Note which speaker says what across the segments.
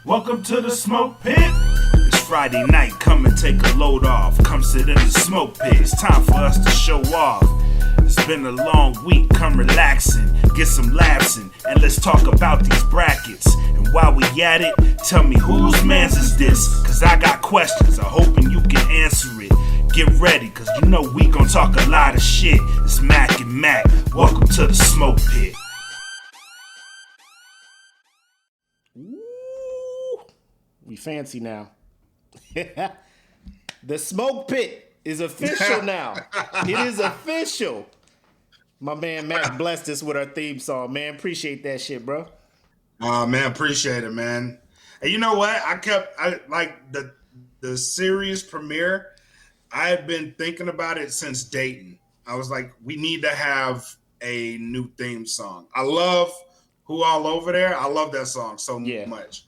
Speaker 1: Welcome to the smoke pit. It's Friday night, come and take a load off. Come sit in the smoke pit, it's time for us to show off. It's been a long week, come relaxing, get some laughs in, and let's talk about these brackets. And while we at it, tell me whose mans is this? Cause I got questions, I'm hoping you can answer it. Get ready, cause you know we gon' talk a lot of shit. It's Mac and Mac, welcome to the smoke pit.
Speaker 2: We fancy now. The smoke pit is official now. It is official. My man Mac blessed us with our theme song, man. Appreciate that shit, bro.
Speaker 3: Man, appreciate it, man. And you know what? I like the series premiere. I had been thinking about it since Dayton. I was like, we need to have a new theme song. I love Who All Over There. I love that song so much.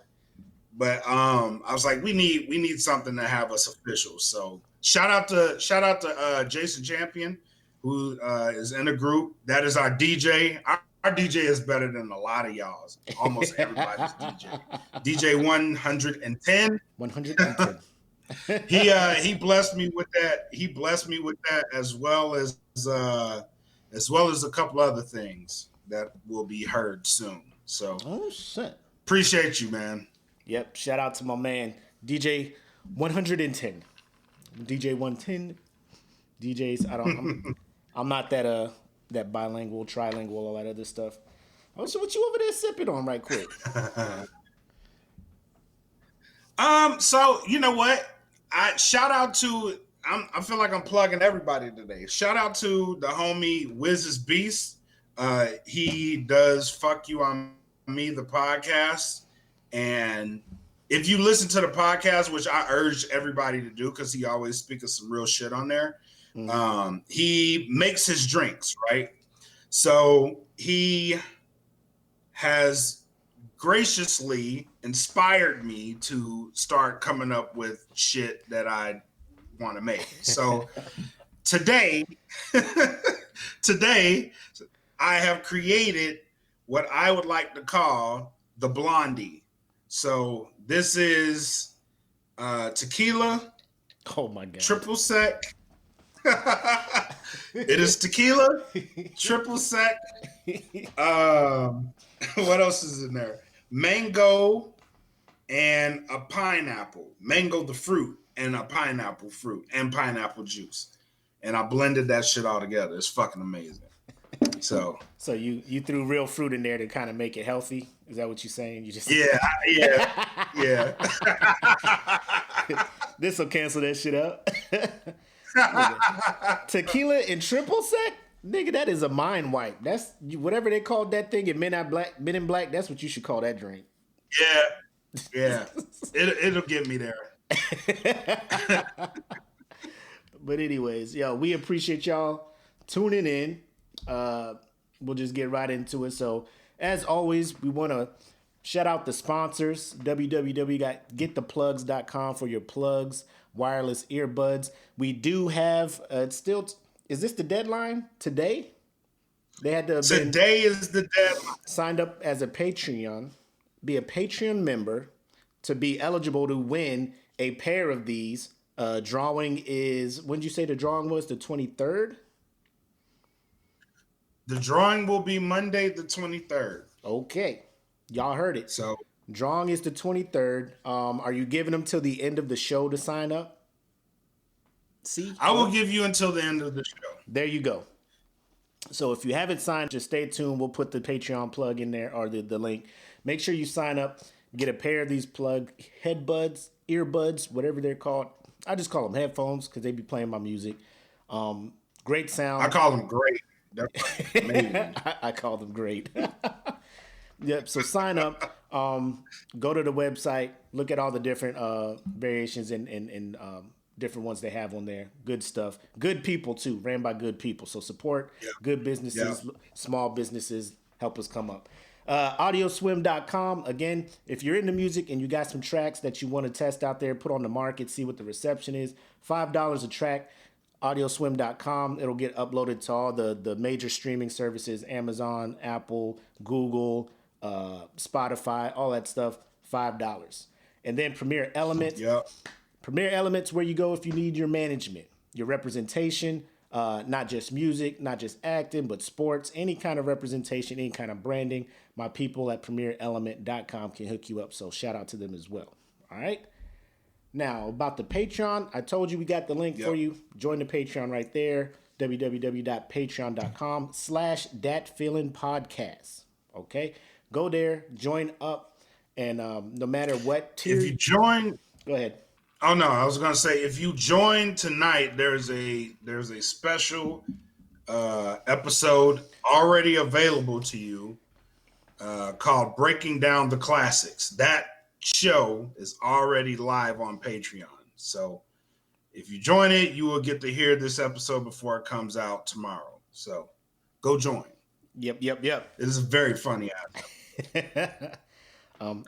Speaker 3: But I was like, we need something to have us official. So shout out to Jason Champion, who is in the group. That is our DJ. Our DJ is better than a lot of y'all's. Almost everybody's DJ. DJ 110.
Speaker 2: 110.
Speaker 3: He blessed me with that. He blessed me with that as well as a couple other things that will be heard soon. So appreciate you, man.
Speaker 2: Yep, shout out to my man, DJ 110. DJ 110. DJs, I'm not that bilingual, trilingual, all that other stuff. Oh, so what you over there sipping on right quick?
Speaker 3: So you know what? I feel like I'm plugging everybody today. Shout out to the homie Wiz's Beast. He does Fuck You On Me, the podcast. And if you listen to the podcast, which I urge everybody to do because he always speaks some real shit on there, he makes his drinks, right? So he has graciously inspired me to start coming up with shit that I want to make. So today I have created what I would like to call the Blondie. So this is tequila.
Speaker 2: Oh my god!
Speaker 3: Triple sec. It is tequila, triple sec. What else is in there? Mango and a pineapple. Mango the fruit and a pineapple fruit and pineapple juice. And I blended that shit all together. It's fucking amazing. So
Speaker 2: you threw real fruit in there to kind of make it healthy. Is that what you're saying? You just
Speaker 3: yeah.
Speaker 2: This will cancel that shit out. Tequila and triple sec, nigga. That is a mind wipe. That's whatever they called that thing in Men in Black. That's what you should call that drink.
Speaker 3: Yeah. It'll get me there.
Speaker 2: But anyways, yo, we appreciate y'all tuning in. We'll just get right into it. So as always, we want to shout out the sponsors, www.gettheplugs.com for your plugs, wireless earbuds. We do have, is this the deadline today? They had to
Speaker 3: Today is the deadline.
Speaker 2: Signed up as a Patreon, be a Patreon member to be eligible to win a pair of these. Drawing is, when did you say the drawing was? The 23rd?
Speaker 3: The drawing will be Monday the 23rd.
Speaker 2: Okay. Y'all heard it.
Speaker 3: So
Speaker 2: drawing is the 23rd. Are you giving them till the end of the show to sign up? See?
Speaker 3: I will give you until the end of the show.
Speaker 2: There you go. So if you haven't signed, just stay tuned. We'll put the Patreon plug in there or the link. Make sure you sign up. Get a pair of these plug headbuds, earbuds, whatever they're called. I just call them headphones because they be playing my music. Great sound.
Speaker 3: I call them great.
Speaker 2: I call them great. Yep. So sign up. Go to the website. Look at all the different variations and different ones they have on there. Good stuff. Good people too. Ran by good people. So support good businesses, small businesses. Help us come up. Audioswim.com. Again, if you're into music and you got some tracks that you want to test out there, put on the market, see what the reception is. $5 a track. Audioswim.com. It'll get uploaded to all the major streaming services, Amazon, Apple, Google, Spotify, all that stuff. $5. And then Premier Elements.
Speaker 3: Yep.
Speaker 2: Premier Elements, where you go if you need your management, your representation, not just music, not just acting, but sports, any kind of representation, any kind of branding. My people at premierelement.com can hook you up. So shout out to them as well. All right. Now, about the Patreon, I told you we got the link for you. Join the Patreon right there, www.patreon.com/thatfeelingpodcast. Okay? Go there, join up, and no matter what tier...
Speaker 3: If you join...
Speaker 2: Go ahead.
Speaker 3: Oh, no, I was going to say, if you join tonight, there's a special episode already available to you called Breaking Down the Classics. That show is already live on Patreon. So if you join it, you will get to hear this episode before it comes out tomorrow. So go join.
Speaker 2: Yep.
Speaker 3: It is a very funny app.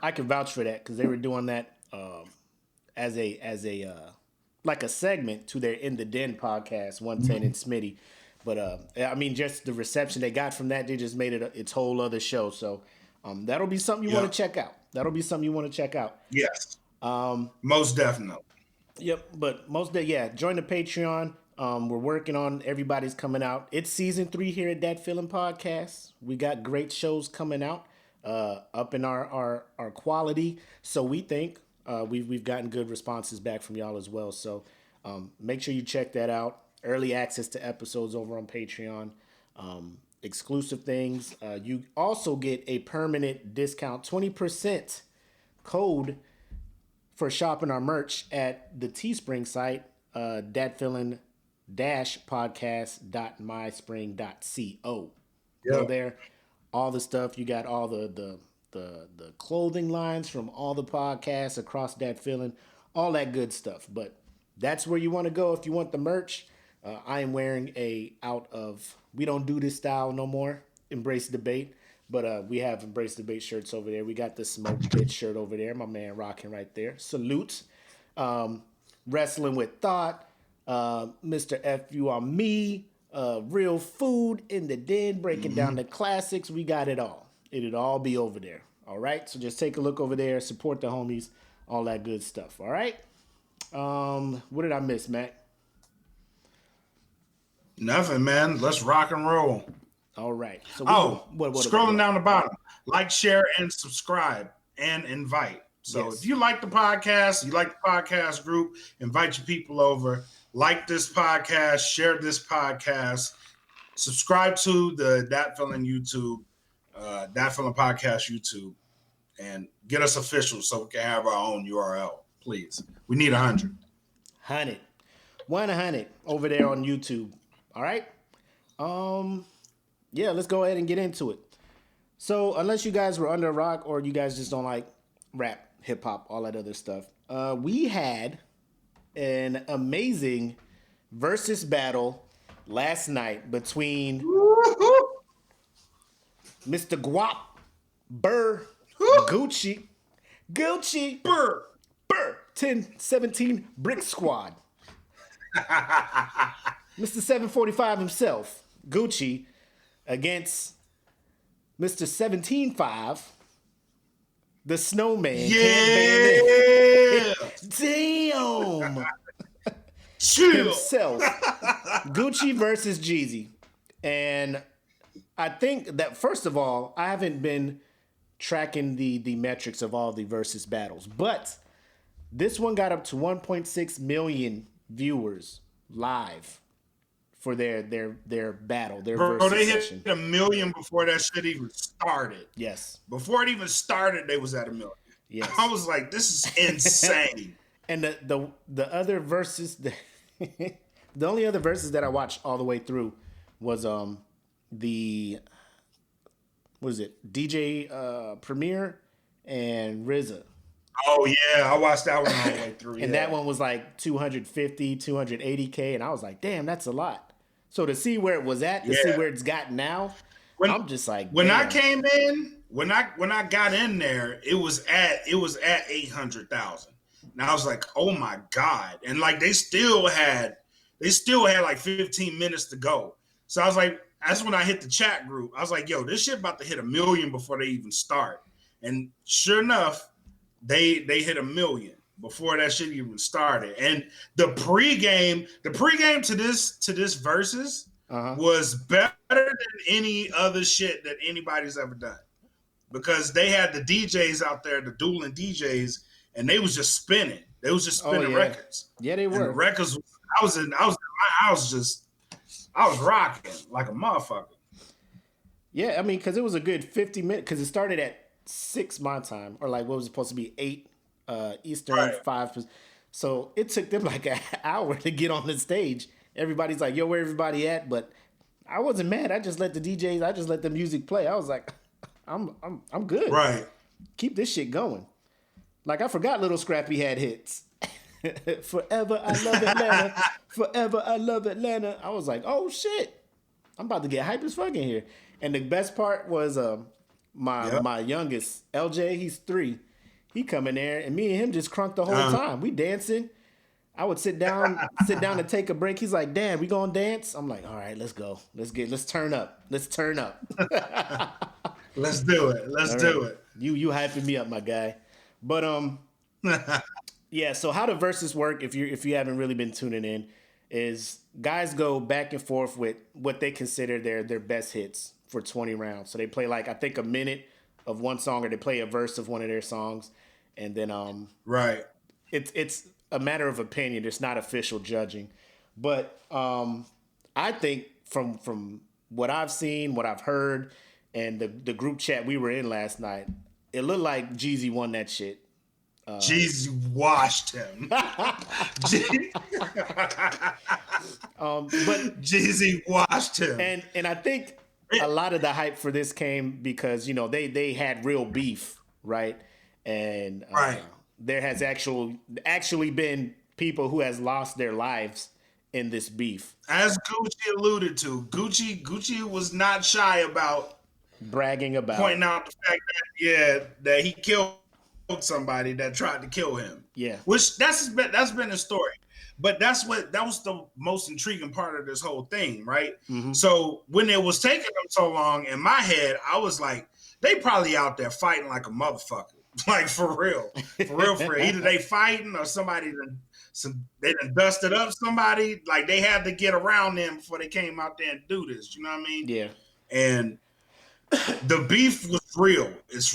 Speaker 2: I can vouch for that because they were doing that as a like a segment to their In the Den podcast, 110 and Smitty. But I mean, just the reception they got from that, they just made it its whole other show. So that'll be something you want to check out. Yes.
Speaker 3: Most definitely.
Speaker 2: Yep. But join the Patreon. We're working on everybody's coming out. It's season 3 here at That Feeling Podcast. We got great shows coming out, up in our quality. So we think we've gotten good responses back from y'all as well. So make sure you check that out. Early access to episodes over on Patreon. Exclusive things. You also get a permanent discount, 20% code for shopping our merch at the Teespring site, datfeeling-podcast.myspring.co. Go there. All the stuff. You got all the clothing lines from all the podcasts across That Feeling, all that good stuff. But that's where you want to go if you want the merch. I am wearing we don't do this style no more, Embrace Debate, but we have Embrace Debate shirts over there. We got the Smoke Bitch shirt over there, my man rocking right there. Salute. Wrestling with Thought, Mr. F You On Me, Real Food, In the Den, breaking down the classics. We got it all. It'll all be over there. All right, so just take a look over there, support the homies, all that good stuff. All right. What did I miss, Matt?
Speaker 3: Nothing, man. Let's rock and roll.
Speaker 2: All right. So
Speaker 3: scrolling down the bottom, like, share, and subscribe, and invite. So if you like the podcast, you like the podcast group, invite your people over. Like this podcast, share this podcast, subscribe to the That Feeling YouTube, That Feeling Podcast YouTube, and get us official so we can have our own URL, please. We need 100.
Speaker 2: 100 over there on YouTube. All right. Let's go ahead and get into it. So unless you guys were under a rock or you guys just don't like rap, hip hop, all that other stuff, we had an amazing versus battle last night between Mr. Guap Burr Gucci Burr 1017 Brick Squad. Mr. 745 himself, Gucci, against Mr. 175, the Snowman.
Speaker 3: Yeah!
Speaker 2: Damn!
Speaker 3: Chill!
Speaker 2: Himself. Gucci versus Jeezy. And I think that, first of all, I haven't been tracking the metrics of all the versus battles, but this one got up to 1.6 million viewers live for their battle, their versus
Speaker 3: they
Speaker 2: session.
Speaker 3: hit 1 million before that shit even started.
Speaker 2: Yes.
Speaker 3: Before it even started, they was at 1 million.
Speaker 2: Yes.
Speaker 3: I was like, this is insane.
Speaker 2: And the other verses, the only other verses that I watched all the way through was DJ Premier and RZA.
Speaker 3: Oh yeah, I watched that one all the way through.
Speaker 2: And that one was like 250, 280K, and I was like, damn, that's a lot. So to see where it was at, to see where it's got now, I'm just like,
Speaker 3: when
Speaker 2: damn.
Speaker 3: I came in, when I got in there, it was at 800,000. And I was like, oh my God. And like they still had like 15 minutes to go. So I was like, that's when I hit the chat group. I was like, yo, this shit about to hit 1 million before they even start. And sure enough, they hit 1 million before that shit even started. And the pregame to this Versuz was better than any other shit that anybody's ever done. Because they had the DJs out there, the dueling DJs, and they was just spinning. They was just spinning records.
Speaker 2: Yeah, they were.
Speaker 3: And the records, I was in my house I was rocking like a motherfucker.
Speaker 2: Yeah, I mean, because it was a good 50 minutes, because it started at 6 my time, or like what was it supposed to be, 8 Eastern,
Speaker 3: Right.
Speaker 2: 5. So it took them like an hour to get on the stage. Everybody's like, yo, where everybody at? But I wasn't mad. I just let the music play. I was like, I'm good.
Speaker 3: Right.
Speaker 2: Keep this shit going. Like, I forgot Little Scrappy had hits. Forever I love Atlanta. Forever I love Atlanta. I was like, oh shit. I'm about to get hype as fuck in here. And the best part was my youngest, LJ, he's 3. He come in there and me and him just crunked the whole time. We dancing. I would sit down and take a break. He's like, Dad, we gonna dance? I'm like, all right, let's go. Let's turn up. Let's turn up.
Speaker 3: Let's do it. Let's do it.
Speaker 2: You hyping me up, my guy. But yeah, so how the Versuz work, if you haven't really been tuning in, is guys go back and forth with what they consider their best hits for 20 rounds. So they play like, I think, a minute of one song, or they play a verse of one of their songs, and then
Speaker 3: right.
Speaker 2: It's a matter of opinion. It's not official judging. But I think from what I've seen, what I've heard, and the group chat we were in last night, it looked like Jeezy won that shit.
Speaker 3: Jeezy washed him.
Speaker 2: But
Speaker 3: Jeezy washed him.
Speaker 2: And I think a lot of the hype for this came because, you know, they had real beef, right? And there has actually been people who has lost their lives in this beef.
Speaker 3: As Gucci alluded to, Gucci was not shy about
Speaker 2: bragging about
Speaker 3: pointing out the fact that he killed somebody that tried to kill him.
Speaker 2: Yeah.
Speaker 3: Which that's been a story. But that was the most intriguing part of this whole thing, right? Mm-hmm. So when it was taking them so long, in my head, I was like, they probably out there fighting like a motherfucker. Like for real. Either they fighting or somebody they done dusted up somebody. Like they had to get around them before they came out there and do this. You know what I mean?
Speaker 2: Yeah.
Speaker 3: And the beef was real. It's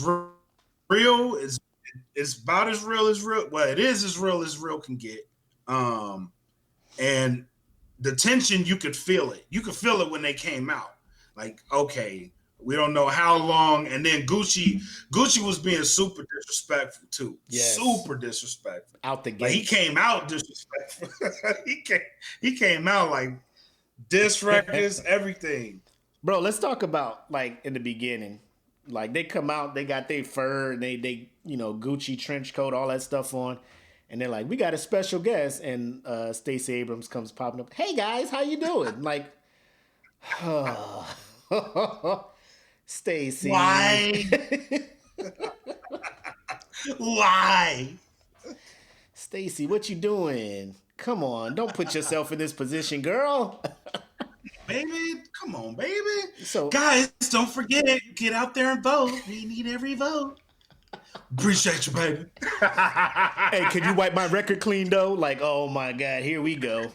Speaker 3: real. It's about as real as real. Well, it is as real can get. And the tension, you could feel it. You could feel it when they came out. Like, okay, we don't know how long. And then Gucci was being super disrespectful too. Yes. Super disrespectful.
Speaker 2: Out the gate.
Speaker 3: Like he came out disrespectful. he came out like diss records, everything.
Speaker 2: Bro, let's talk about like in the beginning. Like they come out, they got their fur, and they Gucci trench coat, all that stuff on. And they're like, we got a special guest. And Stacey Abrams comes popping up. Hey, guys, how you doing? Like, Stacey.
Speaker 3: Why? Why?
Speaker 2: Stacey, what you doing? Come on, don't put yourself in this position, girl.
Speaker 3: Baby, come on, baby.
Speaker 2: So,
Speaker 3: guys, don't forget it. Get out there and vote. We need every vote. Appreciate you, baby.
Speaker 2: Hey, can you wipe my record clean though? Like, oh my God, here we go.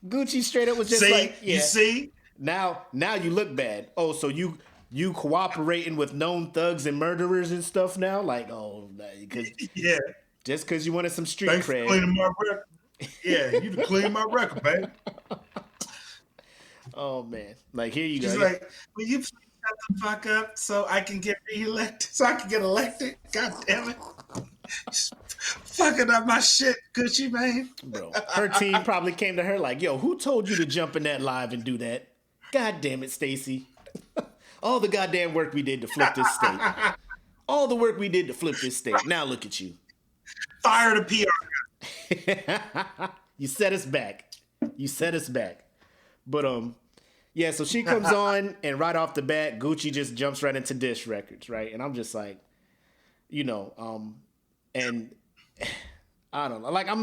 Speaker 2: Gucci straight up was just like, yeah.
Speaker 3: You see?
Speaker 2: Now you look bad. Oh, so you cooperating with known thugs and murderers and stuff now? Like, oh,
Speaker 3: yeah.
Speaker 2: Just because you wanted some street
Speaker 3: Thanks
Speaker 2: cred.
Speaker 3: For cleaning my record. Yeah, you can clean my record, baby.
Speaker 2: Oh man, like here you go.
Speaker 3: She's like, will you please shut the fuck up so I can get reelected? So I can get elected? God damn it. Fucking up my shit, Gucci, man.
Speaker 2: Bro, her team probably came to her like, yo, who told you to jump in that live and do that? God damn it, Stacey. All the goddamn work we did to flip this state. All the work we did to flip this state. Now look at you.
Speaker 3: Fire the PR.
Speaker 2: You set us back. But yeah, so she comes on and right off the bat, Gucci just jumps right into diss records, right? And I'm just like, and I don't know. Like I'm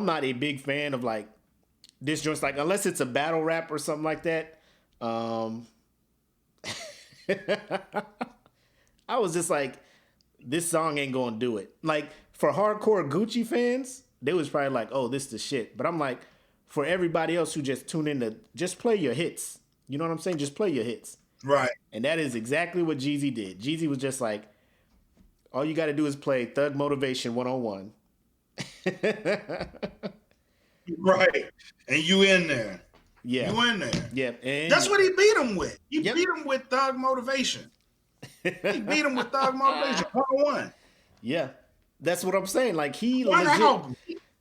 Speaker 2: not a big fan of like diss joints, like unless it's a battle rap or something like that. I was just like, this song ain't gonna do it. Like for hardcore Gucci fans, they was probably like, oh, this the shit. But I'm like, for everybody else who just tune in to just play your hits. You know what I'm saying? Just play your hits.
Speaker 3: Right.
Speaker 2: And that is exactly what Jeezy did. Jeezy was just like, all you got to do is play Thug Motivation 101.
Speaker 3: Right. And you in there.
Speaker 2: Yeah.
Speaker 3: You in there.
Speaker 2: Yeah. And
Speaker 3: that's what he beat him with. He
Speaker 2: Yep.
Speaker 3: beat him with Thug Motivation. He beat him with Thug Motivation 101.
Speaker 2: Yeah. That's what I'm saying. Like he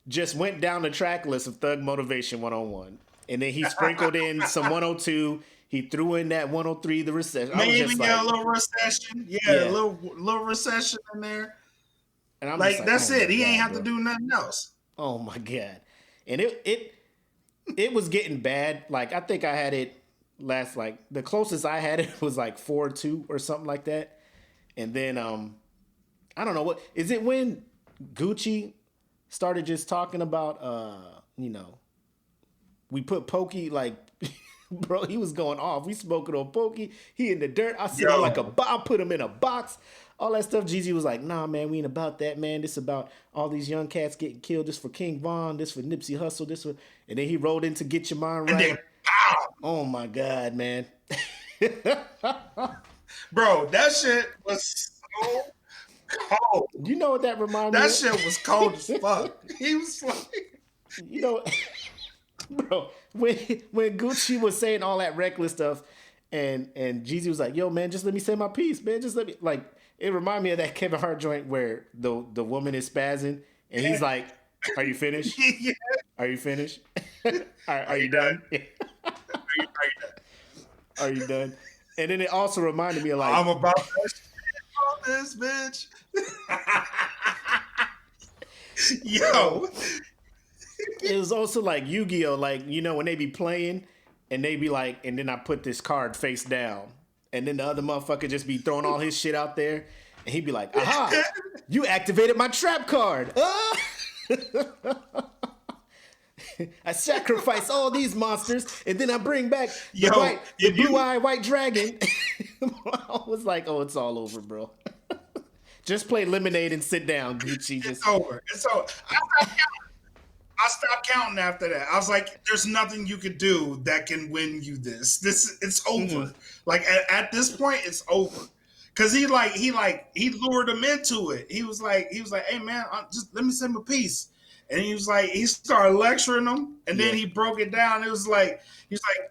Speaker 2: just went down the track list of Thug Motivation 101. And then he sprinkled in some 102. He threw in that 103, the recession.
Speaker 3: Maybe a little recession. Yeah, a little recession in there.
Speaker 2: And I'm
Speaker 3: like, that's
Speaker 2: oh
Speaker 3: it. He ain't
Speaker 2: God,
Speaker 3: have to do nothing else.
Speaker 2: Oh my God. And it was getting bad. Like I think I had it last, like the closest I had it was like 4-2 or something like that. And then I don't know what is it when Gucci started just talking about we put Pokey like bro, he was going off. We smoking on Pokey. He in the dirt. I said like I put him in a box. All that stuff. Jeezy was like, nah, man, we ain't about that, man. This about all these young cats getting killed. This for King Von. This for Nipsey Hussle. This for, and then he rolled into Get Your Mind Right.
Speaker 3: And then, pow!
Speaker 2: Oh my God, man.
Speaker 3: Bro, that shit was so cold.
Speaker 2: You know what that reminded me
Speaker 3: That
Speaker 2: of?
Speaker 3: shit was cold as fuck. He was like,
Speaker 2: bro, when Gucci was saying all that reckless stuff, and Jeezy was like, "Yo, man, just let me say my piece, man. Just let me." Like, it reminded me of that Kevin Hart joint where the woman is spazzing, and he's like, "Are you finished?
Speaker 3: yeah.
Speaker 2: Are you finished? are you done? Are you done?" And then it also reminded me of like,
Speaker 3: I'm about to on this bitch. Yo.
Speaker 2: It was also like Yu-Gi-Oh! Like, when they be playing and they be like, and then I put this card face down. And then the other motherfucker just be throwing all his shit out there. And he'd be like, aha, you activated my trap card. I sacrifice all these monsters and then I bring back the blue-eyed white dragon. I was like, oh, it's all over, bro. Just play Lemonade and sit down, Gucci.
Speaker 3: It's over. It's over. I stopped counting after that. I was like, there's nothing you could do that can win you this. It's over. Mm-hmm. Like at this point, it's over. Cause he lured him into it. He was like, hey man, just let me say my piece. And he was like, he started lecturing him, and then he broke it down. It was like,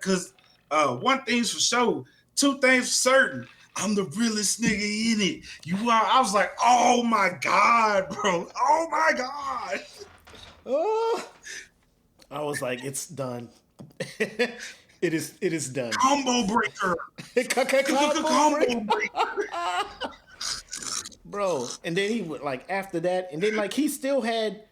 Speaker 3: cause one thing's for sure, two things for certain. I'm the realest nigga in it. You are. I was like, oh my God, bro. Oh my God.
Speaker 2: Oh, I was like, it's done. It is done.
Speaker 3: Combo breaker.
Speaker 2: Combo breaker. Bro, and then he would like after that, and then like he still had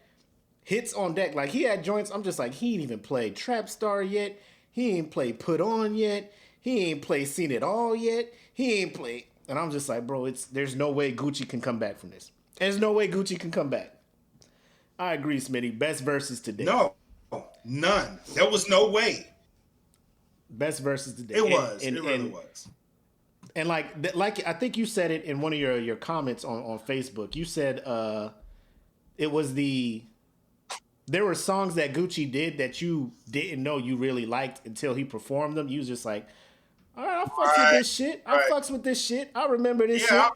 Speaker 2: hits on deck. Like he had joints. I'm just like, he ain't even played Trap Star yet. He ain't played Put On yet. He ain't played Seen It All yet. He ain't played. And I'm just like, bro, there's no way Gucci can come back from this. There's no way Gucci can come back. I agree, Smitty. Best verses today.
Speaker 3: No, none. There was no way.
Speaker 2: Best verses today.
Speaker 3: It was. It really was.
Speaker 2: And like I think you said it in one of your comments on Facebook. You said it was there were songs that Gucci did that you didn't know you really liked until he performed them. You was just like, all right, I fucks with this shit. I fucks with this shit. I remember this shit.
Speaker 3: I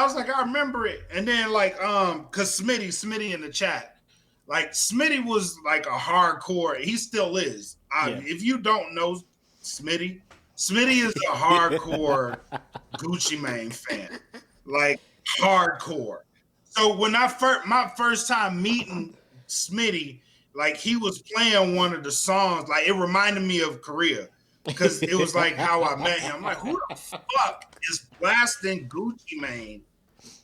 Speaker 3: was like, I remember it. And then cause Smitty in the chat, like Smitty was like a hardcore. He still is. If you don't know Smitty is a hardcore Gucci Mane fan, like hardcore. So when my first time meeting Smitty, like he was playing one of the songs, like it reminded me of Korea. Because it was like how I met him. I'm like, who the fuck is blasting Gucci Mane?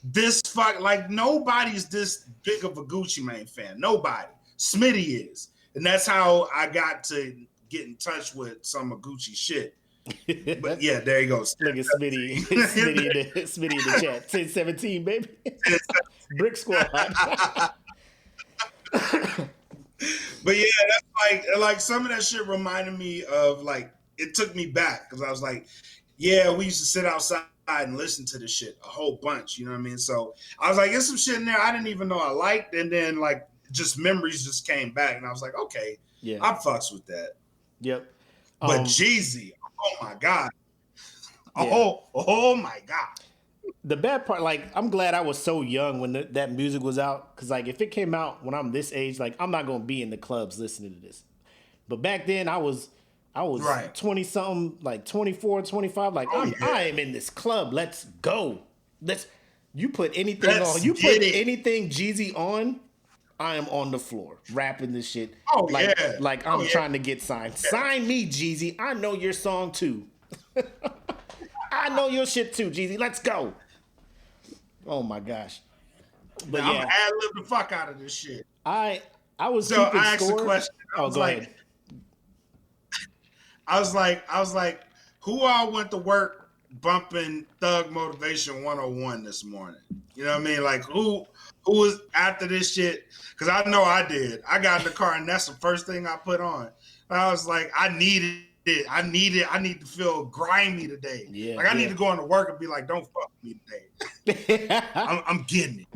Speaker 3: This fuck, like nobody's this big of a Gucci Mane fan. Nobody. Smitty is. And that's how I got to get in touch with some of Gucci shit. But yeah, there you go.
Speaker 2: Look at Smitty in the chat. 1017, baby. Brick Squad.
Speaker 3: But yeah, that's like some of that shit reminded me of like, it took me back because I was like, yeah, we used to sit outside and listened to this shit a whole bunch. You know what I mean? So I was like, there's some shit in there I didn't even know I liked, and then like just memories just came back, and I was like, okay,
Speaker 2: Yeah.
Speaker 3: I fucks with that.
Speaker 2: Yep.
Speaker 3: But Jeezy, oh my god,
Speaker 2: Yeah.
Speaker 3: oh my god.
Speaker 2: The bad part, like, I'm glad I was so young when that music was out, because like if it came out when I'm this age, like I'm not gonna be in the clubs listening to this. But back then I was
Speaker 3: Right.
Speaker 2: 20 something, like 24, 25, like I am in this club. Let's go. You put anything
Speaker 3: Let's
Speaker 2: on. You
Speaker 3: get
Speaker 2: put
Speaker 3: it.
Speaker 2: anything Jeezy on, I am on the floor rapping this shit.
Speaker 3: Oh,
Speaker 2: like,
Speaker 3: yeah.
Speaker 2: Like I'm trying to get signed. Yeah. Sign me, Jeezy. I know your song too. I know your shit too, Jeezy. Let's go. Oh my gosh.
Speaker 3: But I'm gonna ad-lib the fuck out of this shit.
Speaker 2: I was
Speaker 3: so
Speaker 2: keeping
Speaker 3: I asked
Speaker 2: score.
Speaker 3: a question. I was like, who all went to work bumping Thug Motivation 101 this morning? You know what I mean? Like who was after this shit? Because I know I did. I got in the car and that's the first thing I put on. And I was like, I need to feel grimy today.
Speaker 2: Yeah,
Speaker 3: like I need to go into work and be like, don't fuck with me today. I'm getting it.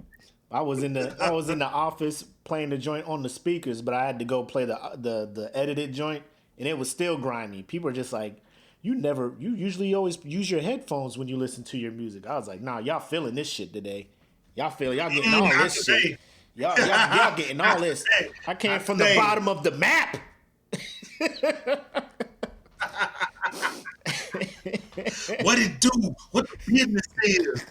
Speaker 2: I was in the office playing the joint on the speakers, but I had to go play the edited joint, and it was still grimy. People are just like, you usually always use your headphones when you listen to your music. I was like, nah, y'all feeling this shit today. Y'all getting all this shit. Y'all getting all this. I came from the bottom of the map.
Speaker 3: What it do? What the business is?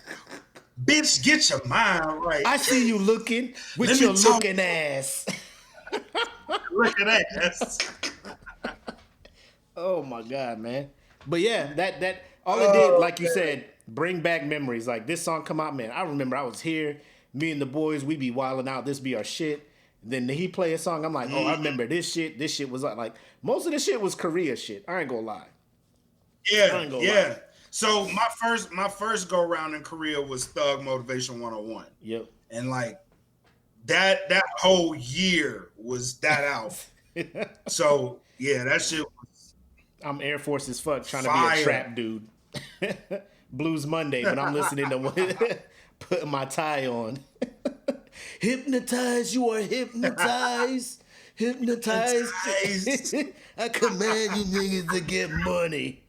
Speaker 3: Bitch, get your mind right.
Speaker 2: I see you looking with your looking ass.
Speaker 3: Look at that.
Speaker 2: Oh my god, man. But yeah, that all it did, like you said, bring back memories. Like this song come out, man. I remember I was here, me and the boys, we be wilding out. This be our shit. Then he play a song. I'm like, oh, I remember this shit. This shit was like most of the shit was Korea shit. I ain't gonna lie.
Speaker 3: Yeah. So my first go round in Korea was Thug Motivation 101.
Speaker 2: Yep.
Speaker 3: And like that whole year was that out. So yeah, that shit was
Speaker 2: I'm Air Force as fuck trying
Speaker 3: fire.
Speaker 2: to be a trap dude. Blues Monday, but I'm listening to putting my tie on. Hypnotize, you are hypnotized. Hypnotized. I command you niggas to get money.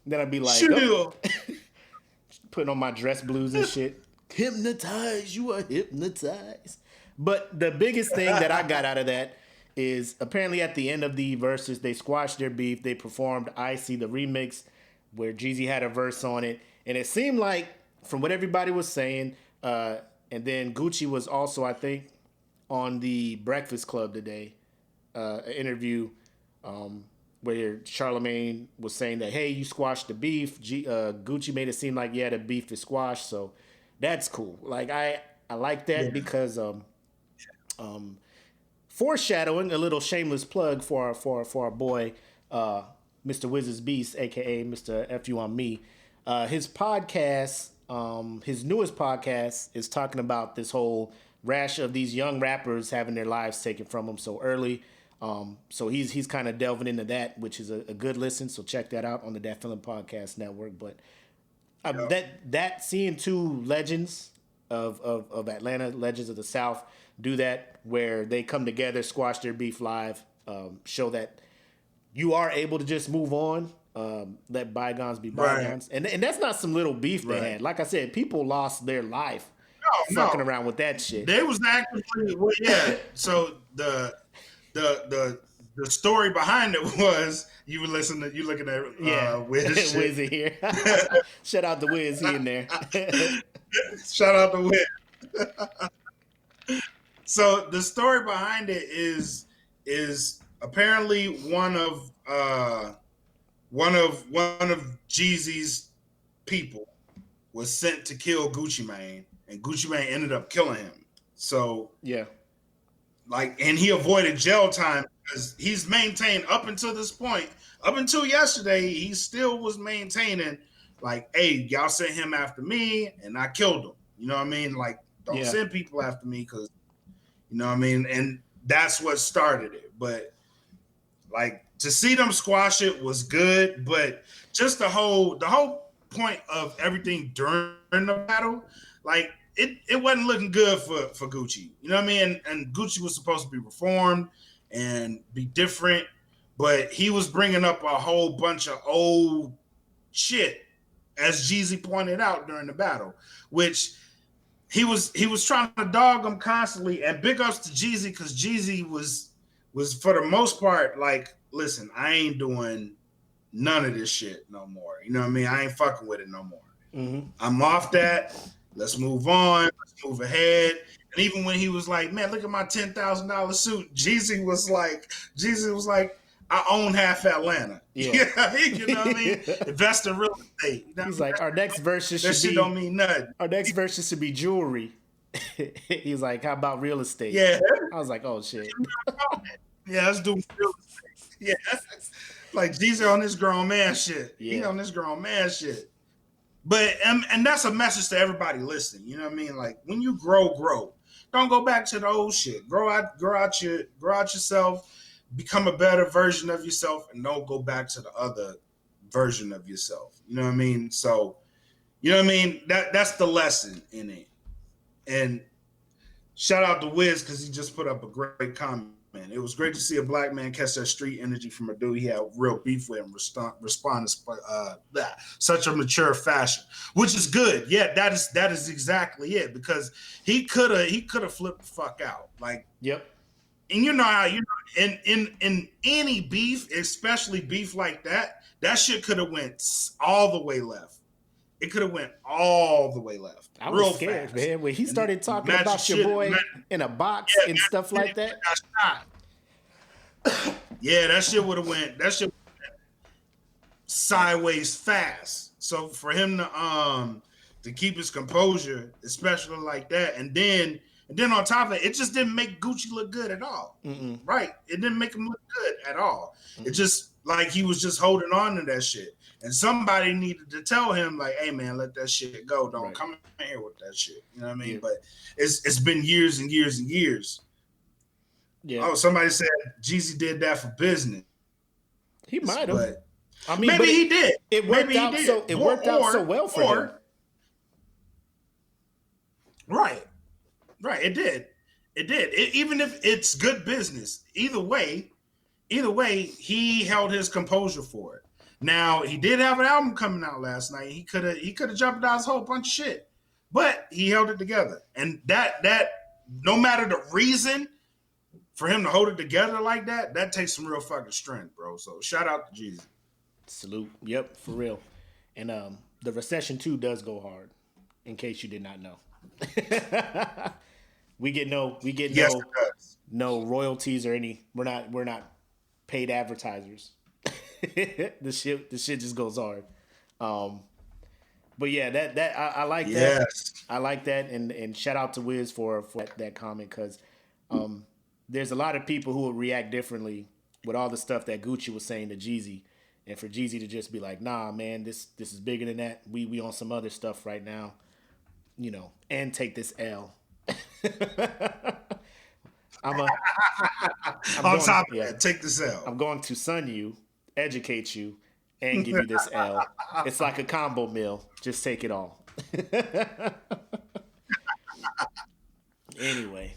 Speaker 2: Then I'd be like, putting on my dress blues and shit. Hypnotize, you are hypnotized. But the biggest thing that I got out of that is apparently at the end of the verses, they squashed their beef. They performed I See the remix where Jeezy had a verse on it. And it seemed like, from what everybody was saying, and then Gucci was also, I think, on the Breakfast Club today, an interview where Charlemagne was saying that, hey, you squashed the beef. Gucci made it seem like, yeah, the beef is squashed. So that's cool. Like, I like that because foreshadowing, a little shameless plug for our boy, Mr. Wiz's Beast, a.k.a. Mr. F.U. on Me. His podcast, his newest podcast is talking about this whole rash of these young rappers having their lives taken from them so early. So he's kind of delving into that, which is a good listen. So check that out on the Dat Feeling Podcast Network. But that seeing two legends of Atlanta, legends of the South, do that where they come together, squash their beef live, show that you are able to just move on, let bygones be bygones. Right. And that's not some little beef they had. Like I said, people lost their life fucking around with that shit.
Speaker 3: They was actively, so the story behind it was you looking at Wiz.
Speaker 2: Wiz here. Shout out to Wiz, he in there.
Speaker 3: Shout out to Wiz. So the story behind it is apparently one of Jeezy's people was sent to kill Gucci Mane, and Gucci Mane ended up killing him. So
Speaker 2: yeah.
Speaker 3: And he avoided jail time because he's maintained up until this point, up until yesterday, he still was maintaining like, hey, y'all sent him after me and I killed him. You know what I mean? Like, don't send people after me because, you know what I mean? And that's what started it. But like to see them squash it was good, but just the whole point of everything during the battle, like it wasn't looking good for Gucci. You know what I mean? And Gucci was supposed to be reformed and be different, but he was bringing up a whole bunch of old shit, as Jeezy pointed out during the battle, which he was trying to dog him constantly. And big ups to Jeezy, because Jeezy was for the most part like, listen, I ain't doing none of this shit no more. You know what I mean? I ain't fucking with it no more.
Speaker 2: Mm-hmm.
Speaker 3: I'm off that. Let's move on. Let's move ahead. And even when he was like, man, look at my $10,000 suit, Jeezy was like, I own half Atlanta.
Speaker 2: Yeah.
Speaker 3: You know what I mean? Invest in real estate. You know
Speaker 2: He's like, our next verses
Speaker 3: that
Speaker 2: should
Speaker 3: shit don't mean nothing.
Speaker 2: Our next verses should be jewelry. He's like, how about real estate?
Speaker 3: Yeah.
Speaker 2: I was like, oh shit.
Speaker 3: Yeah, let's do real estate. Yeah. Like Jeezy on this grown man shit.
Speaker 2: Yeah.
Speaker 3: He on this grown man shit. But and that's a message to everybody listening. You know what I mean? Like when you grow. Don't go back to the old shit. Grow out yourself. Become a better version of yourself, and don't go back to the other version of yourself. You know what I mean? So, you know what I mean? That's the lesson in it. And shout out to Wiz, because he just put up a great comment. It was great to see a black man catch that street energy from a dude he had real beef with and respond in such a mature fashion, which is good. Yeah, that is exactly it, because he could have flipped the fuck out. Like,
Speaker 2: yep.
Speaker 3: And you know how in any beef, especially beef like that shit could have went all the way left. It could have went all the way left.
Speaker 2: I was scared, fast. Man, when he started talking about your boy in a box and stuff like that.
Speaker 3: Yeah, that shit would have went sideways fast. So for him to keep his composure, especially like that, and then on top of it just didn't make Gucci look good at all.
Speaker 2: Mm-mm.
Speaker 3: Right? It didn't make him look good at all. Mm-mm. It just like he was just holding on to that shit. And somebody needed to tell him, like, hey man, let that shit go. Don't come in here with that shit. You know what I mean? Yeah. But it's been years and years and years. Yeah. Oh, somebody said Jeezy did that for business.
Speaker 2: He might have.
Speaker 3: But
Speaker 2: I mean,
Speaker 3: maybe he did.
Speaker 2: It worked out so well for him.
Speaker 3: Right. It did. Even if it's good business, either way, he held his composure for it. Now he did have an album coming out last night. He could have jeopardized a whole bunch of shit, but he held it together. And that no matter the reason for him to hold it together like that takes some real fucking strength, bro. So shout out to Jeezy.
Speaker 2: Salute. Yep, for real. And the Recession 2 does go hard, in case you did not know. We get no royalties or any. We're not paid advertisers. the shit just goes hard. But yeah, that I like that.
Speaker 3: Yes.
Speaker 2: I like that, and shout out to Wiz for that comment, because there's a lot of people who will react differently with all the stuff that Gucci was saying to Jeezy, and for Jeezy to just be like, nah, man, this is bigger than that. We on some other stuff right now, you know, and take this L. On
Speaker 3: top of that, take this L.
Speaker 2: I'm going to sun you, educate you, and give you this L. It's like a combo meal. Just take it all. Anyway,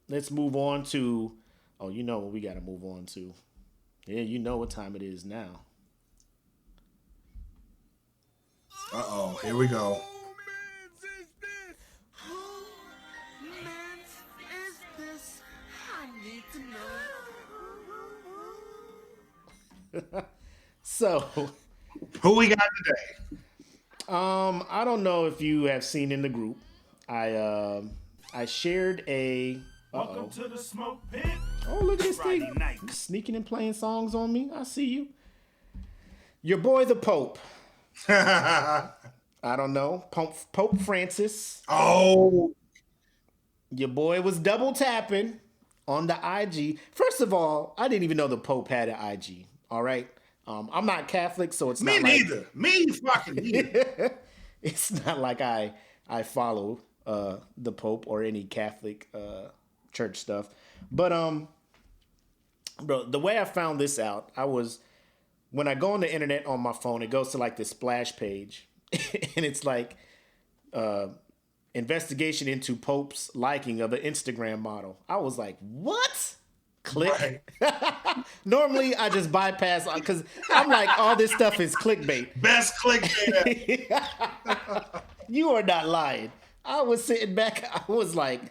Speaker 2: let's move on to. Oh, you know what we got to move on to. Yeah, you know what time it is now.
Speaker 3: Uh-oh, here we go.
Speaker 2: So,
Speaker 3: who we got today?
Speaker 2: I don't know if you have seen in the group. I shared a.
Speaker 1: Welcome to the smoke pit.
Speaker 2: Oh, look at this thing sneaking and playing songs on me. I see you. Your boy, the Pope. I don't know, Pope Francis.
Speaker 3: Oh,
Speaker 2: your boy was double tapping on the IG. First of all, I didn't even know the Pope had an IG. All right. I'm not Catholic, so it's
Speaker 3: me
Speaker 2: not
Speaker 3: neither. Me fucking neither.
Speaker 2: It's not like I follow the Pope or any Catholic church stuff. But bro, the way I found this out, when I go on the internet on my phone, it goes to like this splash page, and it's like investigation into Pope's liking of an Instagram model. I was like, what? Click.
Speaker 3: Right.
Speaker 2: Normally, I just bypass because I'm like, all this stuff is clickbait.
Speaker 3: Best clickbait.
Speaker 2: You are not lying. I was sitting back. I was like,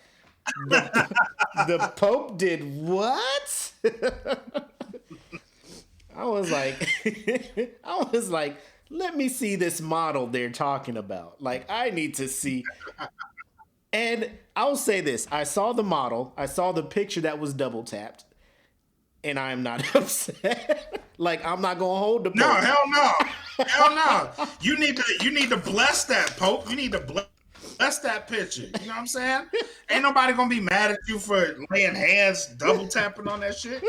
Speaker 2: the Pope did what? I was like, let me see this model they're talking about. Like, I need to see. And I'll say this. I saw the model. I saw the picture that was double tapped. And I am not upset. Like, I'm not going to hold the Pope.
Speaker 3: No, hell no. Hell no. You need to bless that, Pope. You need to bless that picture. You know what I'm saying? Ain't nobody going to be mad at you for laying hands, double tapping on that shit.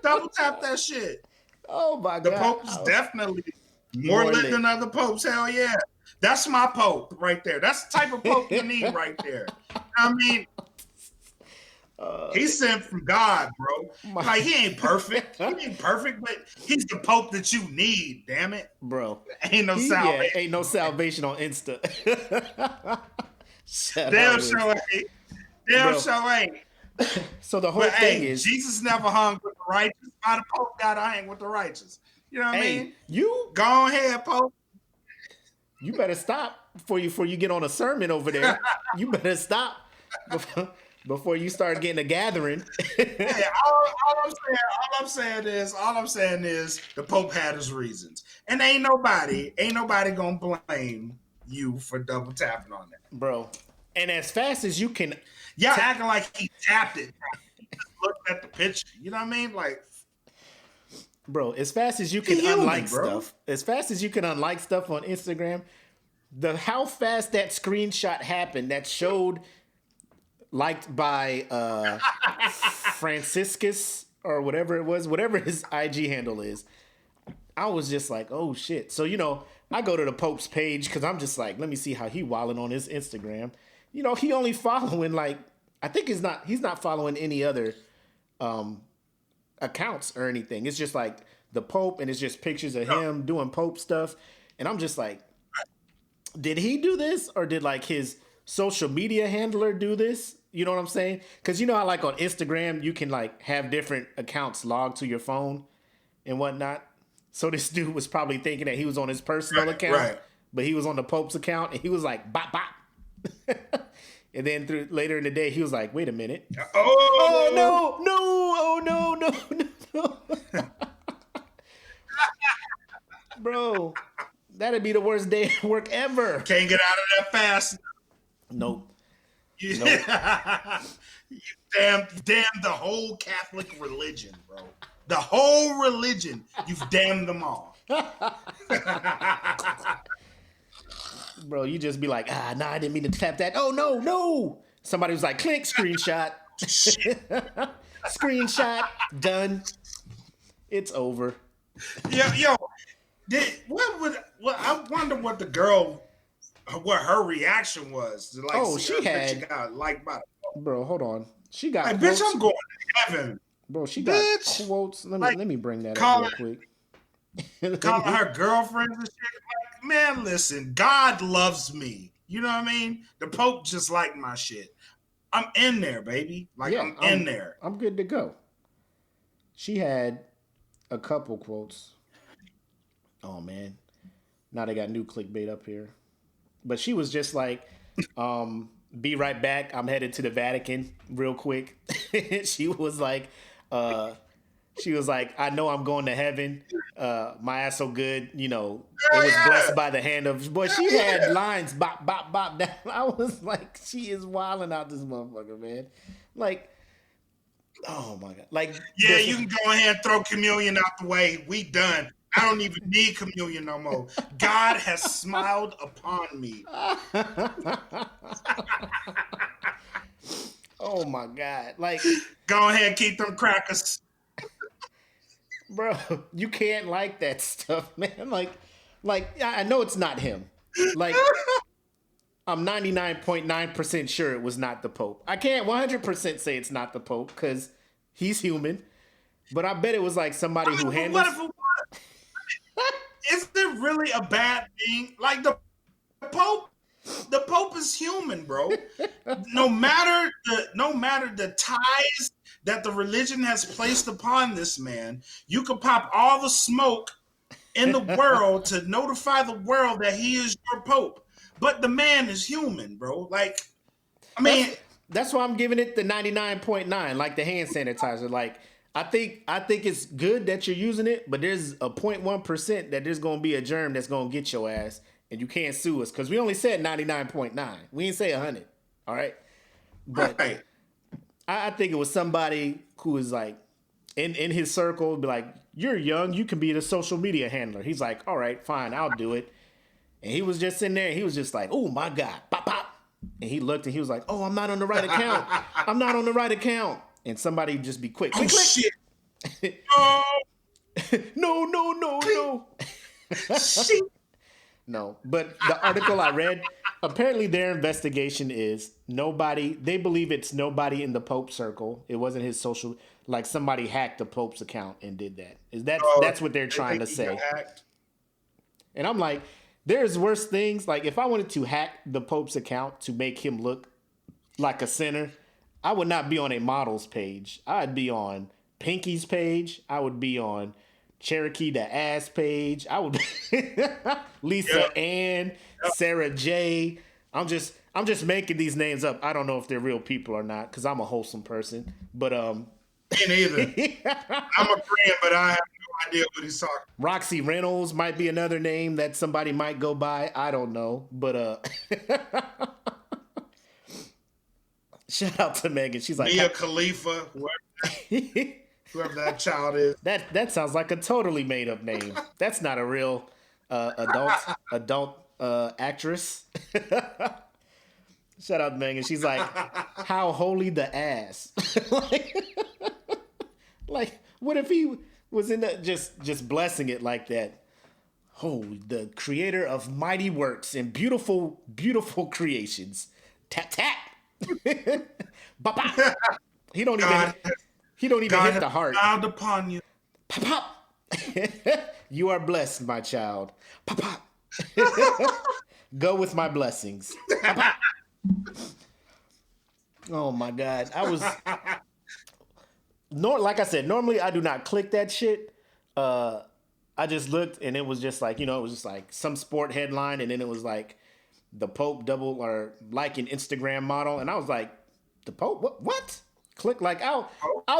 Speaker 3: Double tap that shit.
Speaker 2: Oh, my
Speaker 3: The
Speaker 2: God.
Speaker 3: Pope is definitely more lit than other popes. Hell yeah. That's my Pope right there. That's the type of Pope you need right there. I mean, he's sent from God, bro. Like, he ain't perfect. He ain't perfect, but he's the Pope that you need, damn it.
Speaker 2: Bro.
Speaker 3: Ain't no salvation.
Speaker 2: Yeah, ain't no salvation on Insta.
Speaker 3: Damn sure ain't. Damn sure ain't.
Speaker 2: So the whole thing is,
Speaker 3: Jesus never hung with the righteous. Why the Pope gotta hang with the righteous? You know what I mean?
Speaker 2: You
Speaker 3: go ahead, Pope.
Speaker 2: You better stop before you get on a sermon over there. You better stop before you start getting a gathering.
Speaker 3: Hey, all I'm saying is the Pope had his reasons, and ain't nobody gonna blame you for double tapping on that,
Speaker 2: bro. And as fast as you can,
Speaker 3: y'all acting like he tapped it. He just looked at the picture. You know what I mean? Like,
Speaker 2: bro, as fast as you can unlike stuff, as fast as you can unlike stuff on Instagram, how fast that screenshot happened that showed liked by Franciscus or whatever it was, whatever his IG handle is. I was just like, oh shit. So, I go to the Pope's page because I'm just like, let me see how he wilding on his Instagram. He only following I think he's not following any other accounts or anything. It's just like the Pope, and it's just pictures of him doing Pope stuff. And I'm just like, did he do this, or did his social media handler do this? You know what I'm saying? Because how on Instagram you can have different accounts logged to your phone and whatnot. So this dude was probably thinking that he was on his personal account, but he was on the Pope's account, and he was like, bop bop. And then later in the day, he was like, wait a minute. Oh no. Bro, that'd be the worst day at work ever.
Speaker 3: Can't get out of that fast.
Speaker 2: Nope.
Speaker 3: You damn the whole Catholic religion, bro. The whole religion. You've damned them all.
Speaker 2: Bro, you just be like, nah, I didn't mean to tap that. Oh, no. Somebody was like, click, screenshot. Screenshot, done. It's over.
Speaker 3: Yo, I wonder what the girl, what her reaction was.
Speaker 2: She had,
Speaker 3: she got liked by the
Speaker 2: bro, hold on. She got
Speaker 3: quotes. Bitch, I'm going to heaven.
Speaker 2: Bro, she got quotes. Let me bring that up real quick.
Speaker 3: Calling her girlfriends and shit. Man, listen, God loves me. You know what I mean? The Pope just liked my shit. I'm in there, baby. I'm in there.
Speaker 2: I'm good to go. She had a couple quotes. Oh, man. Now they got new clickbait up here. But she was just like, be right back. I'm headed to the Vatican real quick. She was like, I know I'm going to heaven. My ass so good, it was blessed by the hand of. Boy, she had lines, bop, bop, bop. Down. I was like, she is wilding out this motherfucker, man. Oh my god,
Speaker 3: you can go ahead and throw communion out the way. We done. I don't even need communion no more. God has smiled upon me.
Speaker 2: Oh my god,
Speaker 3: go ahead and keep them crackers.
Speaker 2: Bro, you can't like that stuff, man. I know it's not him. I'm 99.9% sure it was not the Pope. I can't 100% say it's not the Pope because he's human. But I bet it was somebody who handles.
Speaker 3: Is it really a bad thing? Pope, the Pope is human, bro. No matter the ties that the religion has placed upon this man, you could pop all the smoke in the world to notify the world that he is your Pope. But the man is human, bro. Like, I mean,
Speaker 2: that's why I'm giving it the 99.9, like the hand sanitizer. Like, I think it's good that you're using it, but there's a 0.1% that there's gonna be a germ that's gonna get your ass, and you can't sue us because we only said 99.9. We didn't say 100. All right, but
Speaker 3: right.
Speaker 2: I think it was somebody who was like in his circle, be like, "You're young, you can be the social media handler." He's like, "All right, fine, I'll do it." And he was just in there, and he was just like, "Oh my God, pop pop." And he looked and he was like, "Oh, I'm not on the right account. I'm not on the right account." And somebody just be quick.
Speaker 3: Oh
Speaker 2: Click,
Speaker 3: shit!
Speaker 2: No.
Speaker 3: Shit.
Speaker 2: No. But the article I read, apparently their investigation is nobody, they believe it's nobody in the Pope circle. It wasn't his social, like somebody hacked the Pope's account and did that. That's what they're trying to say. And I'm like, there's worse things. Like if I wanted to hack the Pope's account to make him look like a sinner, I would not be on a models page. I'd be on Pinky's page. I would be on Cherokee the ass page. I would Lisa Ann, Sarah J. I'm just making these names up. I don't know if they're real people or not because I'm a wholesome person. But
Speaker 3: me neither. I'm agreeing, but I have no idea what he's talking.
Speaker 2: Roxy Reynolds might be another name that somebody might go by. I don't know, but shout out to Megan. She's like
Speaker 3: Mia Khalifa, whoever that child is.
Speaker 2: That sounds like a totally made up name. That's not a real adult actress. Shout out to Megan. She's like, how holy the ass. like, what if he was in the just blessing it like that? Oh, the creator of mighty works and beautiful, beautiful creations. Tap tap. Bop. He don't even hit the heart.
Speaker 3: God upon you.
Speaker 2: Pop pop. You are blessed, my child. Pop pop. Go with my blessings. Pop, pop. Oh my God. Like I said, normally I do not click that shit. I just looked and it was just like, it was just like some sport headline and then it was like the Pope double or like an Instagram model. And I was like, the Pope? What? Click like I'll